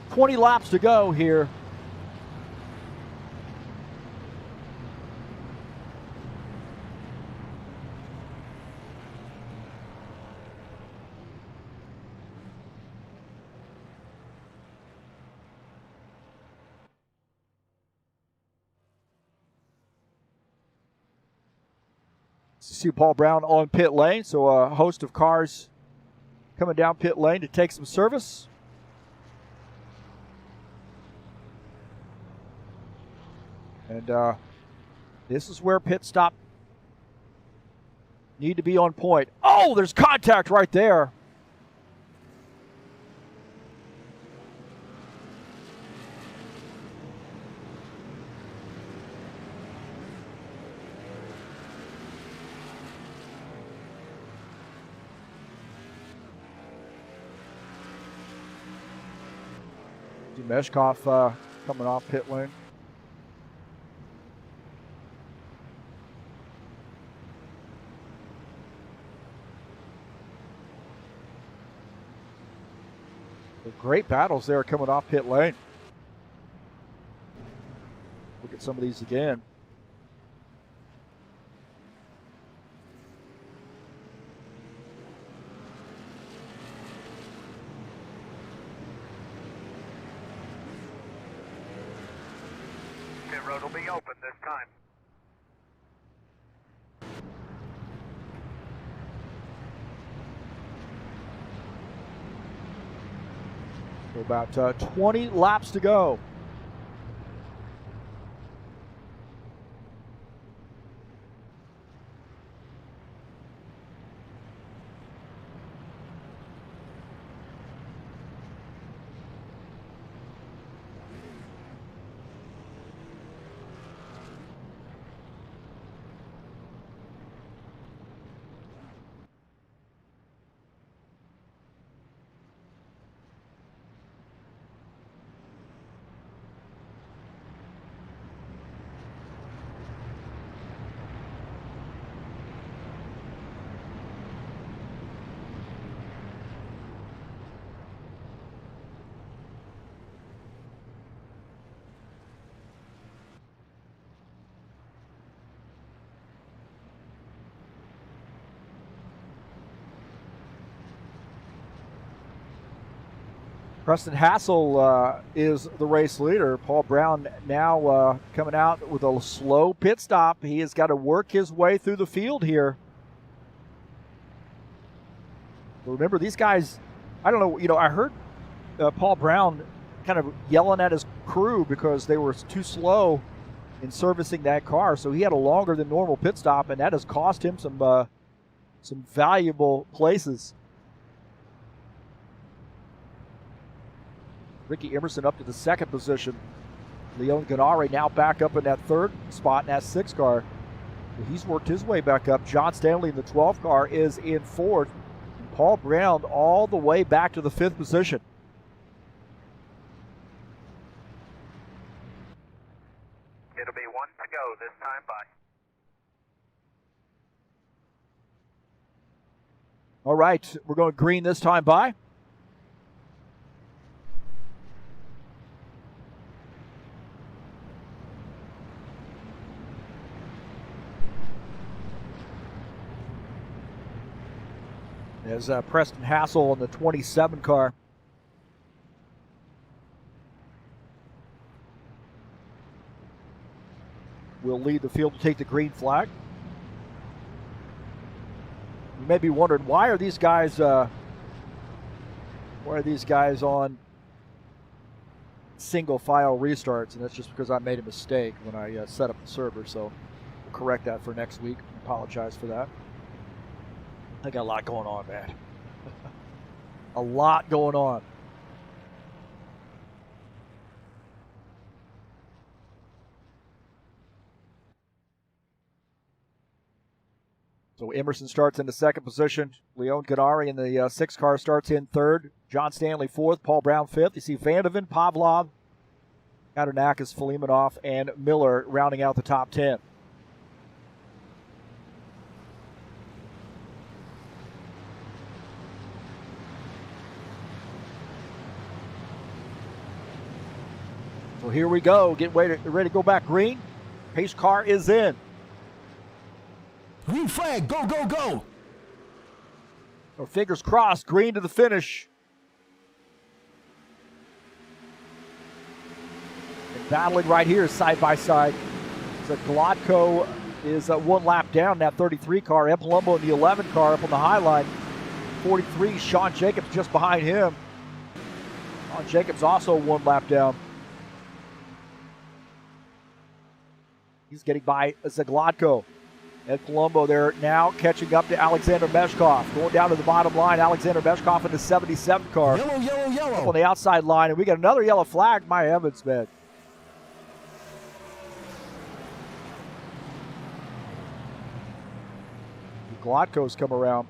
20 laps to go here. See Paul Brown on pit lane, so a host of cars coming down pit lane to take some service. And this is where pit stop need to be on point. Oh, there's contact right there. Meshkov coming off pit lane. Great battles there coming off pit lane. Look at some of these again. Pit road will be open this time. So about 20 laps to go. Preston Hassel is the race leader. Paul Brown now coming out with a slow pit stop. He has got to work his way through the field here. Remember, these guys, I don't know, I heard Paul Brown kind of yelling at his crew because they were too slow in servicing that car. So he had a longer than normal pit stop, and that has cost him some valuable places. Ricky Emerson up to the second position. Leon Ganare now back up in that third spot in that 6 car. He's worked his way back up. John Stanley in the 12 car is in 4th. And Paul Brown all the way back to the 5th position. It'll be 1 to go this time by. All right, we're going green this time by. As Preston Hassel in the 27 car. Will lead the field to take the green flag. You may be wondering, why are these guys on single file restarts? And that's just because I made a mistake when I set up the server. So we'll correct that for next week. Apologize for that. I got a lot going on, man. A lot going on. So Emerson starts in the 2nd position. Leon Ganare in the 6 car starts in 3rd. John Stanley 4th. Paul Brown 5th. You see Vandeven, Pavlov, Katanakis, Filimonov, and Miller rounding out the top 10. So here we go. Get ready to go back green. Pace car is in. Green flag, go, go, go. So fingers crossed, green to the finish. And battling right here side by side. So Glodko is 1 lap down, that 33 car. Ed Palumbo in the 11 car up on the high line. 43, Sean Jacobs just behind him. Sean Jacobs also 1 lap down. He's getting by Zaglodko. Ed Palumbo there now catching up to Alexander Meshkov. Going down to the bottom line, Alexander Meshkov in the 77 car. Yellow, yellow, yellow. Up on the outside line, and we got another yellow flag. My heavens, man. Glodko's come around.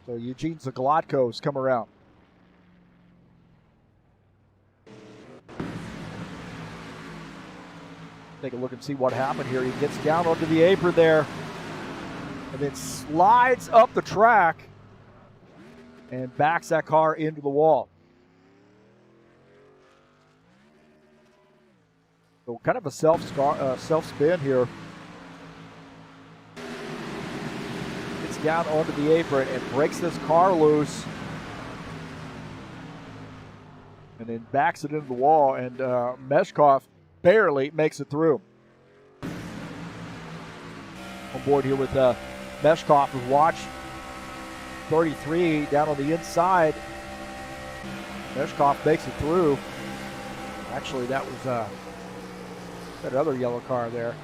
So Eugene Zagladko's come around. Take a look and see what happened here. He gets down onto the apron there and then slides up the track and backs that car into the wall. So kind of a self-spin here. Gets down onto the apron and breaks this car loose. And then backs it into the wall, and Meshkov barely makes it through. On board here with Meshkov with watch 33 down on the inside. Meshkov makes it through. Actually, that was that other yellow car there.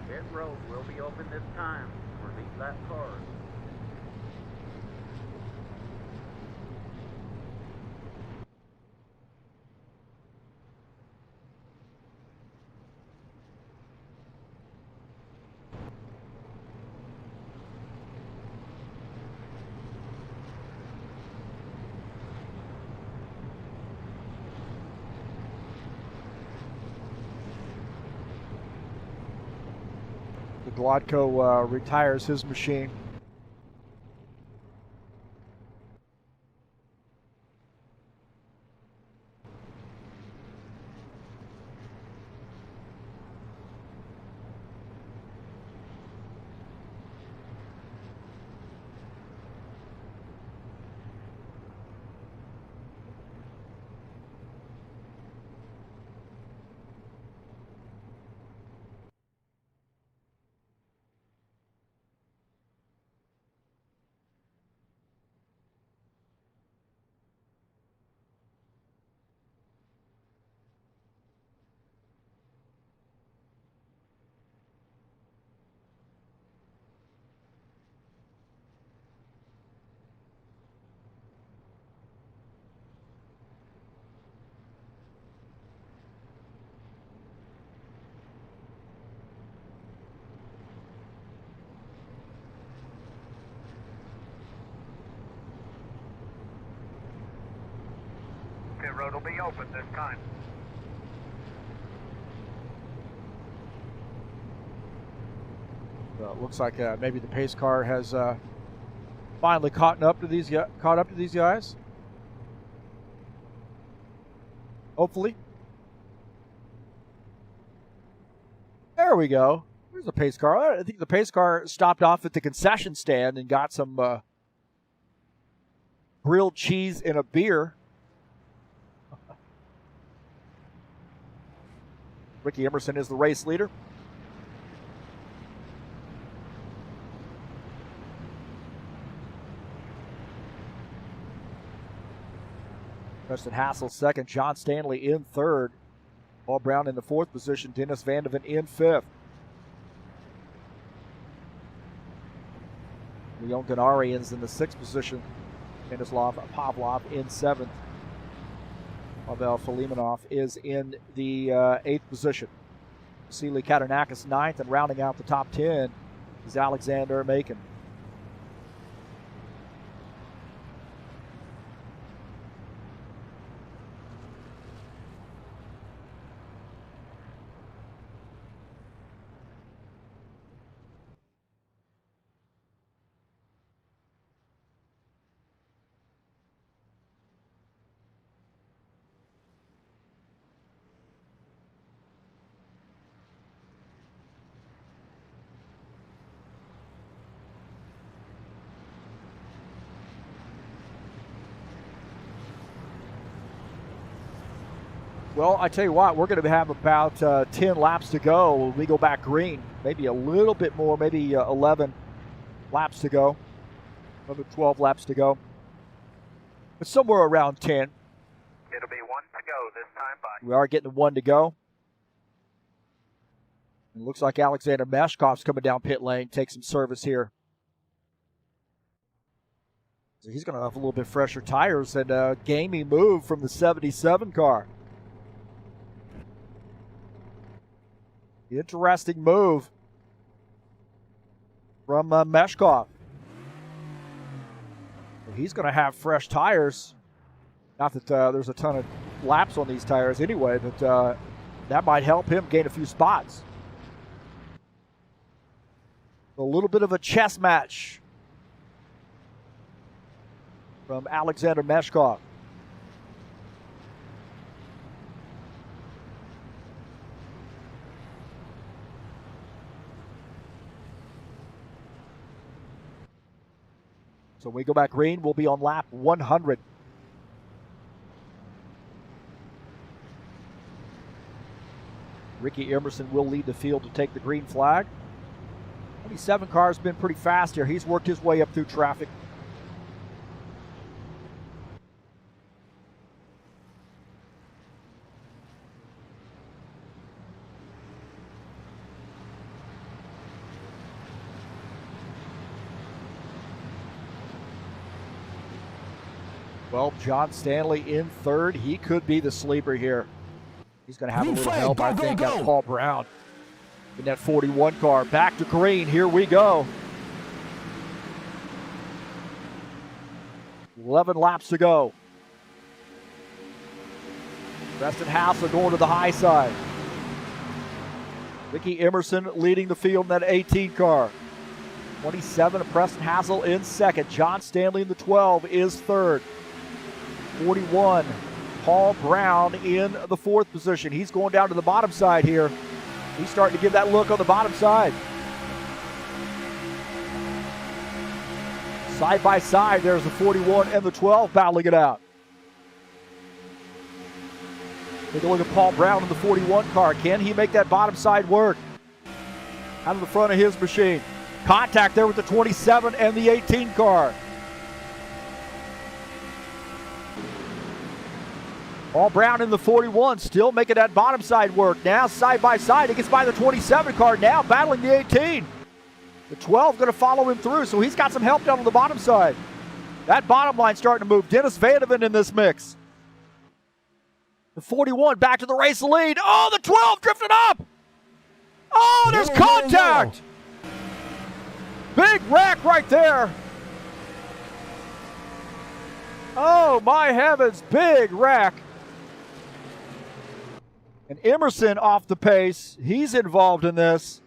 Pit road will be open this time for these lap cars. Gladko retires his machine. Pit road will be open this time. Looks like maybe the pace car has finally caught up to these guys. Hopefully. There we go. There's the pace car. I think the pace car stopped off at the concession stand and got some grilled cheese and a beer. Ricky Emerson is the race leader. Preston Hassel second, John Stanley in third. Paul Brown in the fourth position, Dennis Vandeven in fifth. Leon Ganarian's in the sixth position. Stanislav Pavlov in seventh. Pavel Filimonov is in the eighth position. Vasily Katanakis ninth, and rounding out the top 10 is Alexander Makin. Well, I tell you what, we're going to have about 10 laps to go when we go back green. Maybe a little bit more, maybe 11 laps to go. Another 12 laps to go. But somewhere around 10. It'll be 1 to go this time, bud. We are getting 1 to go. It looks like Alexander Meshkov's coming down pit lane, take some service here. So he's going to have a little bit fresher tires and a gamey move from the 77 car. Interesting move from Meshkov. He's going to have fresh tires. Not that there's a ton of laps on these tires anyway, but that might help him gain a few spots. A little bit of a chess match from Alexander Meshkov. So when we go back green, we'll be on lap 100. Ricky Emerson will lead the field to take the green flag. 27 car has been pretty fast here. He's worked his way up through traffic. Well, John Stanley in third. He could be the sleeper here. He's going to have a little help, I think, out of Paul Brown in that 41 car. Back to green. Here we go. 11 laps to go. Preston Hassel going to the high side. Ricky Emerson leading the field in that 18 car. 27 of Preston Hassel in second. John Stanley in the 12 is third. 41, Paul Brown in the fourth position. He's going down to the bottom side here. He's starting to give that look on the bottom side. Side by side, there's the 41 and the 12 battling it out. Take a look at Paul Brown in the 41 car. Can he make that bottom side work? Out of the front of his machine. Contact there with the 27 and the 18 car. Paul Brown in the 41, still making that bottom side work. Now side by side, he gets by the 27 car, now battling the 18. The 12 going to follow him through, so he's got some help down on the bottom side. That bottom line starting to move. Dennis Vandeven in this mix. The 41 back to the race lead. Oh, the 12 drifted up. Oh, there's contact. Big wreck right there. Oh, my heavens, big wreck. And Emerson off the pace. He's involved in this.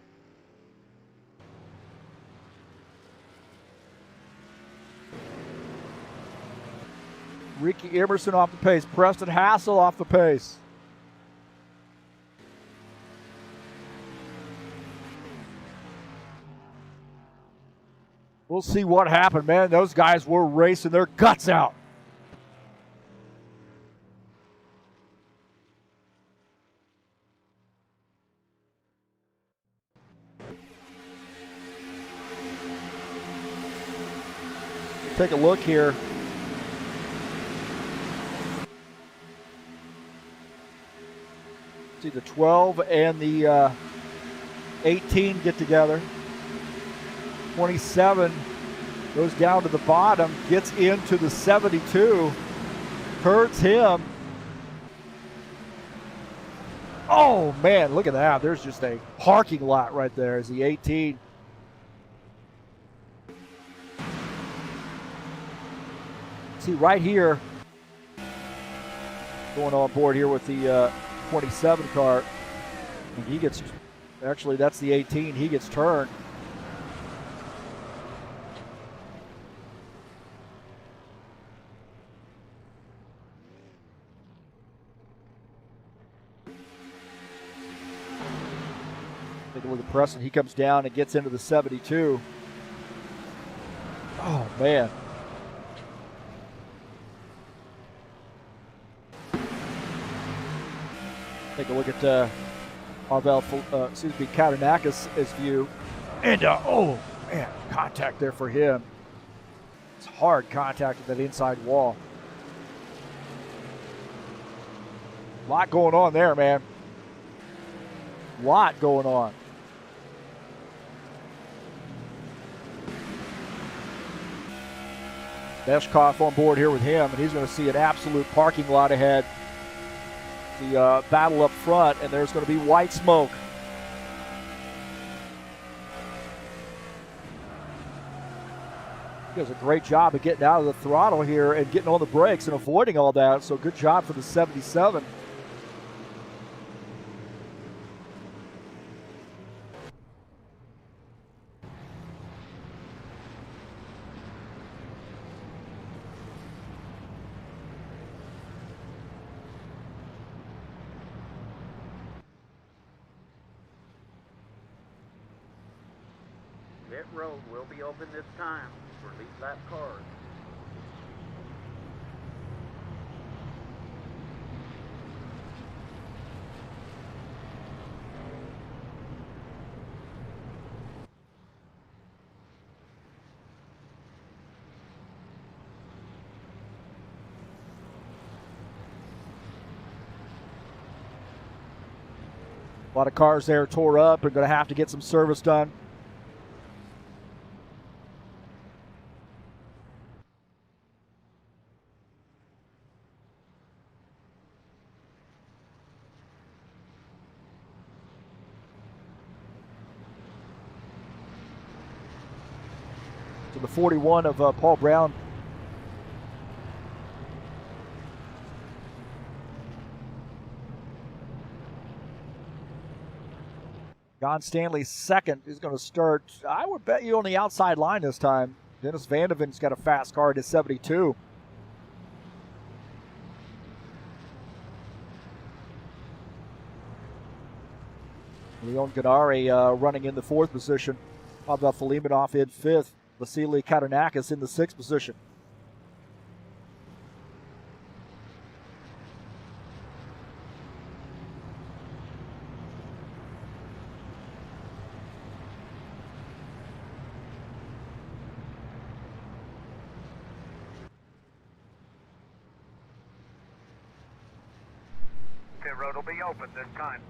Ricky Emerson off the pace. Preston Hassel off the pace. We'll see what happened, man. Those guys were racing their guts out. Take a look here. See the 12 and the 18 get together. 27 goes down to the bottom, gets into the 72, hurts him. Oh man, look at that. There's just a parking lot right there as the 18. See right here, going on board here with the 27 car, and he gets, actually that's the 18, he gets turned. Take a look at Preston, he comes down and gets into the 72. Oh man. Take a look at Katanakis' view. And, oh, man, contact there for him. It's hard contact with that inside wall. A lot going on there, man. Lot going on. Beshkoff on board here with him, and he's going to see an absolute parking lot ahead. The battle up front, and there's going to be white smoke. He does a great job of getting out of the throttle here and getting on the brakes and avoiding all that, so good job for the 77. Pit road will be open this time for lead lap cars. A lot of cars there tore up and going to have to get some service done. To the 41 of Paul Brown. John Stanley second is going to start, I would bet you, on the outside line this time. Dennis Vandeven's got a fast car at 72. Leon Gadari running in the fourth position. Pavel Filimonov in fifth. Vasily Katanakis in the sixth position. Pit road will be open this time.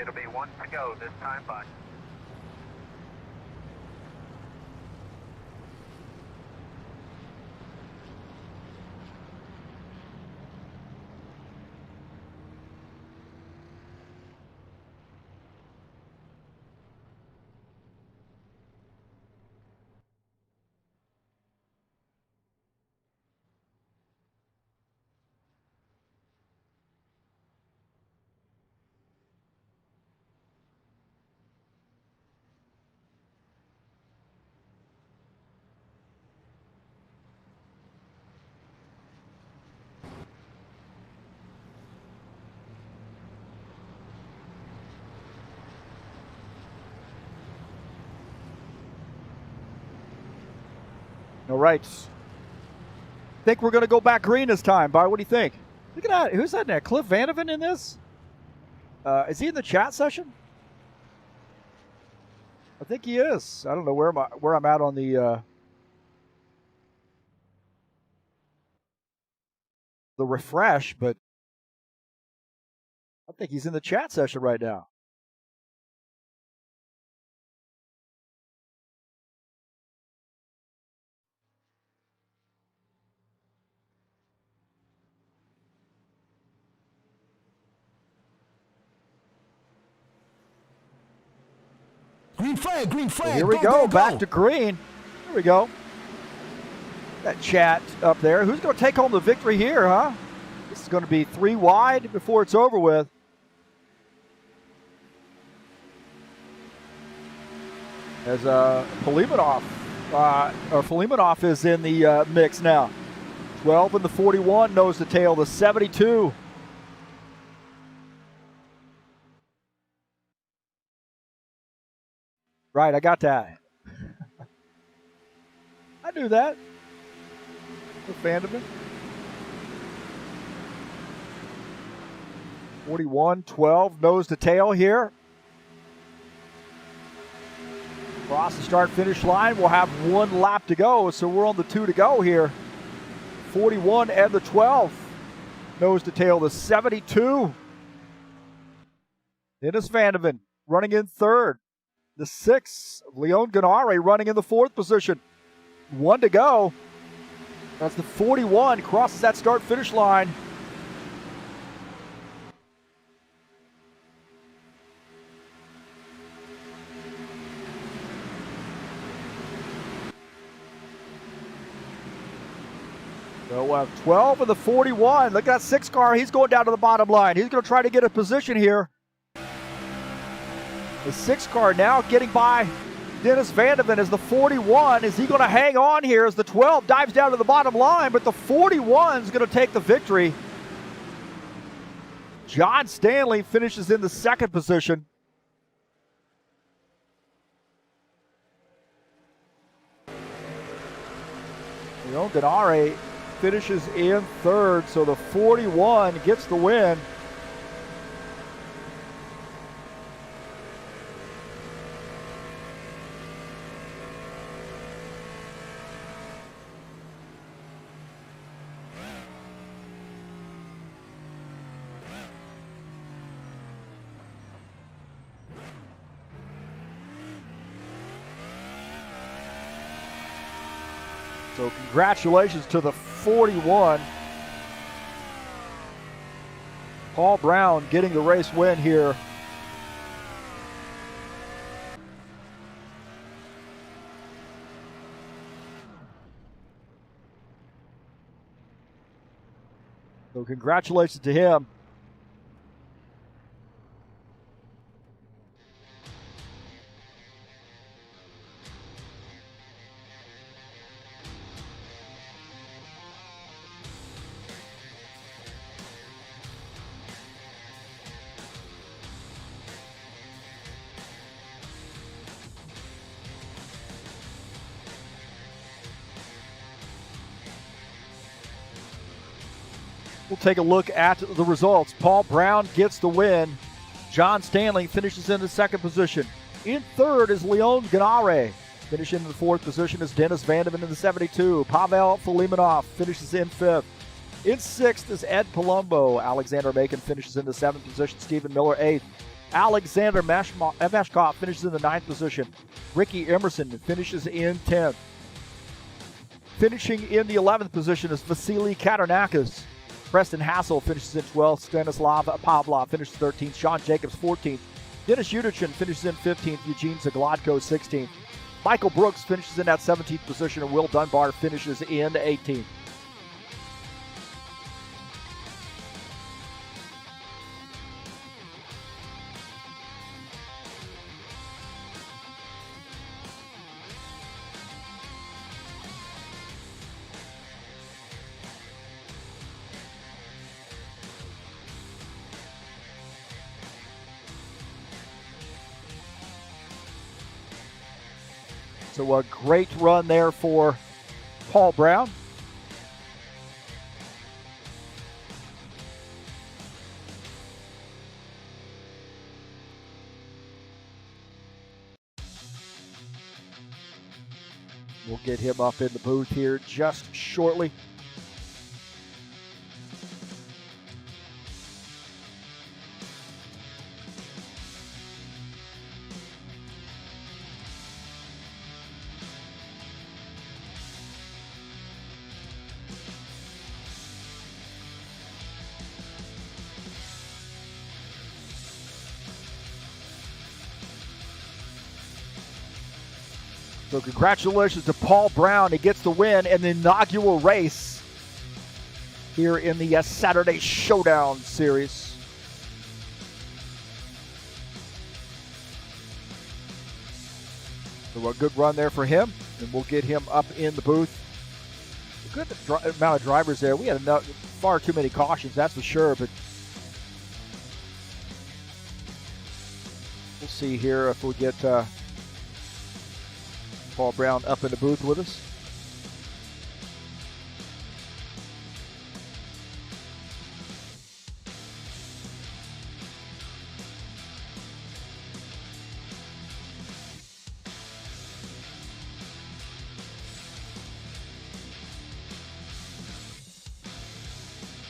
It'll be one to go this time, bud. All right. Think we're going to go back green this time, Bar. What do you think? Look at that. Who's that now? Cliff Vandeven in this? Is he in the chat session? I think he is. I don't know where I'm at on the refresh, but I think he's in the chat session right now. Green flag, green flag. Well, here we go. Back to green. Here we go. That chat up there. Who's going to take home the victory here, huh? This is going to be 3 wide before it's over with. As Felimanov is in the mix now. 12 and the 41, nose to tail, the 72. Right, I got that. I knew that. The Vandeman. 41, 12, nose to tail here. Across the start-finish line, we'll have 1 lap to go, so we're on the 2 to go here. 41 and the 12. Nose to tail, the 72. Dennis Vandeven running in 3rd. The 6, Leon Ganare running in the 4th position. 1 to go. That's the 41, crosses that start-finish line. So we'll have 12 of the 41. Look at that 6 car. He's going down to the bottom line. He's going to try to get a position here. The 6 car now getting by Dennis Vandeven as the 41. Is he going to hang on here as the 12 dives down to the bottom line? But the 41 is going to take the victory. John Stanley finishes in the 2nd position. Leon Ganare finishes in 3rd, so the 41 gets the win. So congratulations to the 41. Paul Brown getting the race win here. So congratulations to him. We'll take a look at the results. Paul Brown gets the win. John Stanley finishes in the 2nd position. In 3rd is Leon Ganare. Finishing in the 4th position is Dennis Vandeven in the 72. Pavel Felimanov finishes in 5th. In 6th is Ed Palumbo. Alexander Macon finishes in the 7th position. Stephen Miller 8th. Alexander Mashkov finishes in the 9th position. Ricky Emerson finishes in 10th. Finishing in the 11th position is Vasily Katernakis. Preston Hassel finishes in 12th. Stanislav Pavlov finishes 13th. Sean Jacobs 14th. Dennis Yudichin finishes in 15th. Eugene Zaglodko 16th. Michael Brooks finishes in that 17th position, and Will Dunbar finishes in 18th. So a great run there for Paul Brown. We'll get him up in the booth here just shortly. So congratulations to Paul Brown. He gets the win in the inaugural race here in the Saturday Showdown series. So a good run there for him, and we'll get him up in the booth. A good amount of drivers there. We had far too many cautions, that's for sure, but we'll see here if we get Paul Brown up in the booth with us.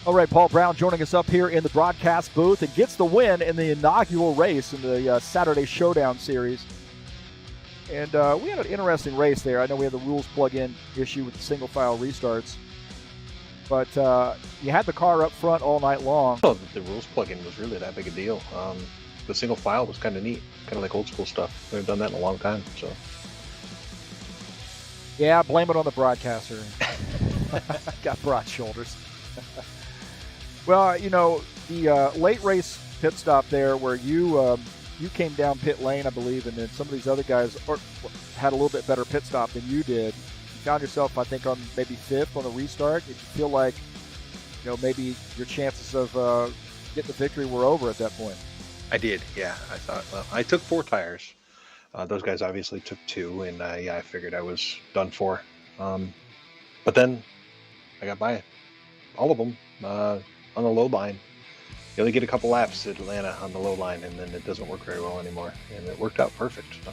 All right, Paul Brown joining us up here in the broadcast booth and gets the win in the inaugural race in the Saturday Showdown series. And we had an interesting race there. I know we had the rules plug-in issue with the single-file restarts. But you had the car up front all night long. Oh, the rules plug-in was really that big a deal. The single file was kind of neat, kind of like old school stuff. They've done that in a long time. So. Yeah, blame it on the broadcaster. Got broad shoulders. Well, you know, the late race pit stop there where you came down pit lane, I believe, and then some of these other guys had a little bit better pit stop than you did. You found yourself, I think, on maybe fifth on the restart. Did you feel like, you know, maybe your chances of getting the victory were over at that point? I did, yeah. I thought, well, I took 4 tires. Those guys obviously took 2, and yeah, I figured I was done for. But then I got by all of them on the low line. You only get a couple laps at Atlanta on the low line, and then it doesn't work very well anymore. And it worked out perfect. So.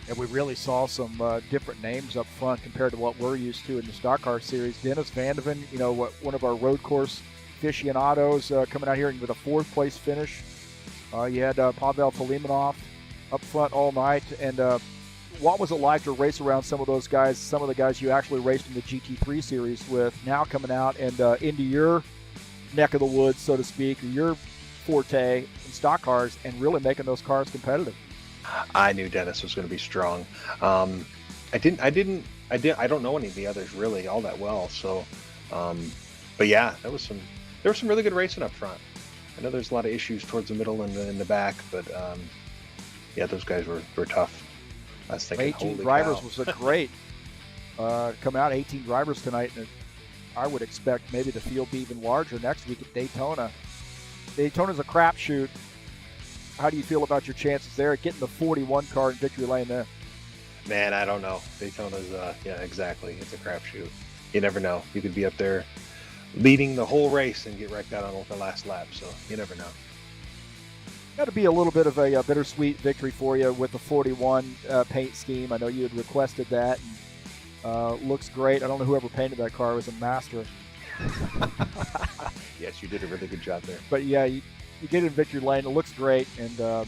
And we really saw some different names up front compared to what we're used to in the stock car series. Dennis Vandeven, you know, one of our road course aficionados coming out here with a 4th place finish. You had Pavel Filimonov up front all night. And what was it like to race around some of those guys, some of the guys you actually raced in the GT3 series with, now coming out and into your neck of the woods, so to speak, or your forte in stock cars, and really making those cars competitive? I knew Dennis was going to be strong. I don't know any of the others really all that well. So, but yeah, there was some really good racing up front. I know there's a lot of issues towards the middle and in the back, but yeah, those guys were tough. I was thinking, 18 drivers was a great come out. 18 drivers tonight, and I would expect maybe the field be even larger next week at Daytona. Daytona's a crapshoot. How do you feel about your chances there at getting the 41 car in victory lane there? Man, I don't know. Daytona's, yeah, exactly. It's a crapshoot. You never know. You could be up there leading the whole race and get wrecked out on the last lap, so you never know. Got to be a little bit of a bittersweet victory for you with the 41 paint scheme. I know you had requested that. Looks great. I don't know whoever painted that car. It was a master. Yes, you did a really good job there. But yeah, you get in victory lane. It looks great, and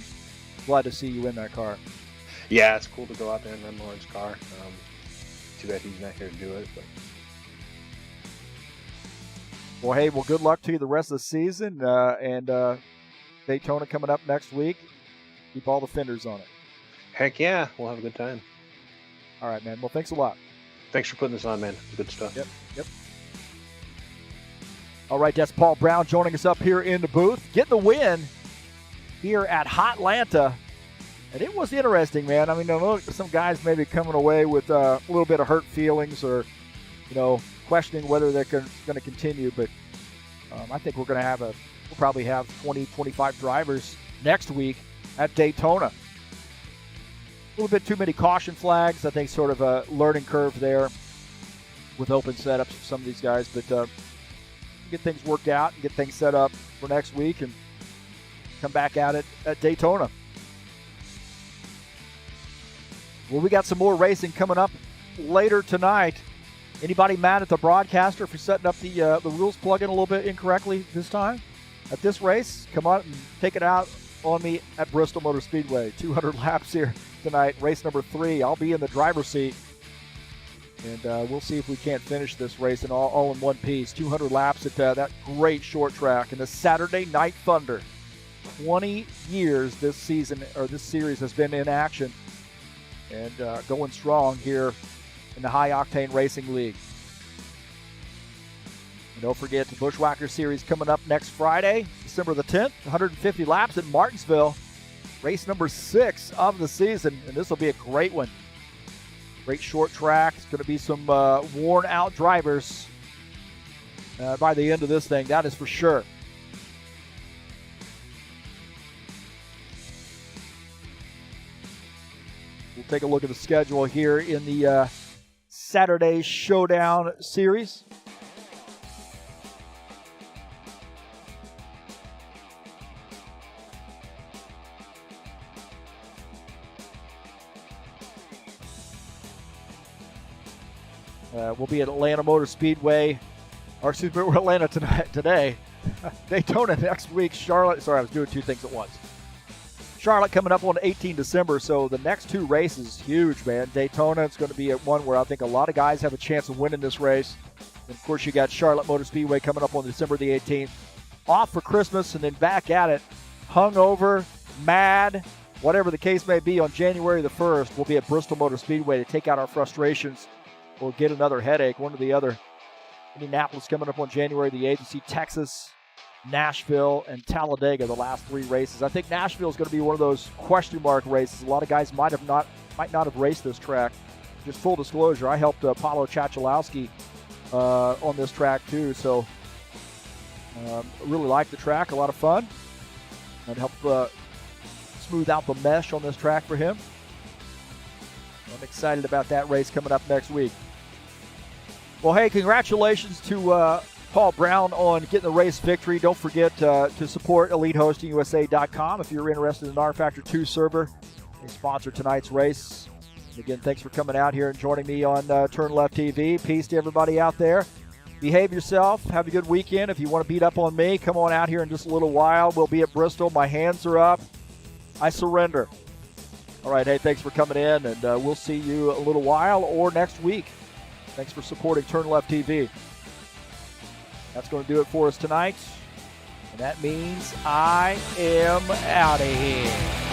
glad to see you in that car. Yeah, it's cool to go out there and run Lauren's car. Too bad he's not here to do it. But. Well, hey, good luck to you the rest of the season, and Daytona coming up next week. Keep all the fenders on it. Heck yeah, we'll have a good time. All right, man. Well, thanks a lot. Thanks for putting this on, man. Good stuff. Yep. All right, that's Paul Brown joining us up here in the booth. Getting the win here at Hotlanta. And it was interesting, man. I mean, look, some guys maybe coming away with a little bit of hurt feelings or, questioning whether they're going to continue. But I think we'll probably have 20, 25 drivers next week at Daytona. A little bit too many caution flags. I think sort of a learning curve there. with open setups for some of these guys. But get things worked out and get things set up for next week and come back at it at Daytona. Well, we got some more racing coming up later tonight. Anybody mad at the broadcaster for setting up the rules plug-in a little bit incorrectly this time at this race? Come on and take it out on me at Bristol Motor Speedway. 200 laps here tonight, race number 3. I'll be in the driver's seat, and we'll see if we can't finish this race in all in one piece. 200 laps at that great short track in the Saturday Night Thunder. 20 years this season, or this series, has been in action, and going strong here in the High Octane Racing League. And don't forget the Bushwhacker Series coming up next Friday, December the 10th, 150 laps at Martinsville, race number 6 of the season, and this will be a great one. Great short track. It's going to be some worn-out drivers by the end of this thing, that is for sure. We'll take a look at the schedule here in the Saturday Showdown Series. We'll be at Atlanta Motor Speedway, or excuse me, we're Atlanta today. Daytona next week. Charlotte, sorry, I was doing two things at once. Charlotte coming up on 18 December, so the next 2 races, huge, man. Daytona, it's going to be one where I think a lot of guys have a chance of winning this race. And of course, you got Charlotte Motor Speedway coming up on December the 18th. Off for Christmas and then back at it, hungover, mad, whatever the case may be, on January the 1st. We'll be at Bristol Motor Speedway to take out our frustrations or get another headache, one or the other. Indianapolis coming up on January the 8th. You see Texas, Nashville, and Talladega, the last 3 races. I think Nashville is going to be one of those question mark races. A lot of guys might not have raced this track. Just full disclosure, I helped Paulo Chachalowski on this track too, so really like the track, a lot of fun, and helped smooth out the mesh on this track for him. I'm excited about that race coming up next week. Well, hey, congratulations to Paul Brown on getting the race victory. Don't forget to support EliteHostingUSA.com if you're interested in the rFactor 2 server. They sponsor tonight's race. And again, thanks for coming out here and joining me on TurnLeftTV. Peace to everybody out there. Behave yourself. Have a good weekend. If you want to beat up on me, come on out here in just a little while. We'll be at Bristol. My hands are up. I surrender. All right, hey, thanks for coming in, and we'll see you a little while or next week. Thanks for supporting TurnLeftTV. That's going to do it for us tonight. And that means I am out of here.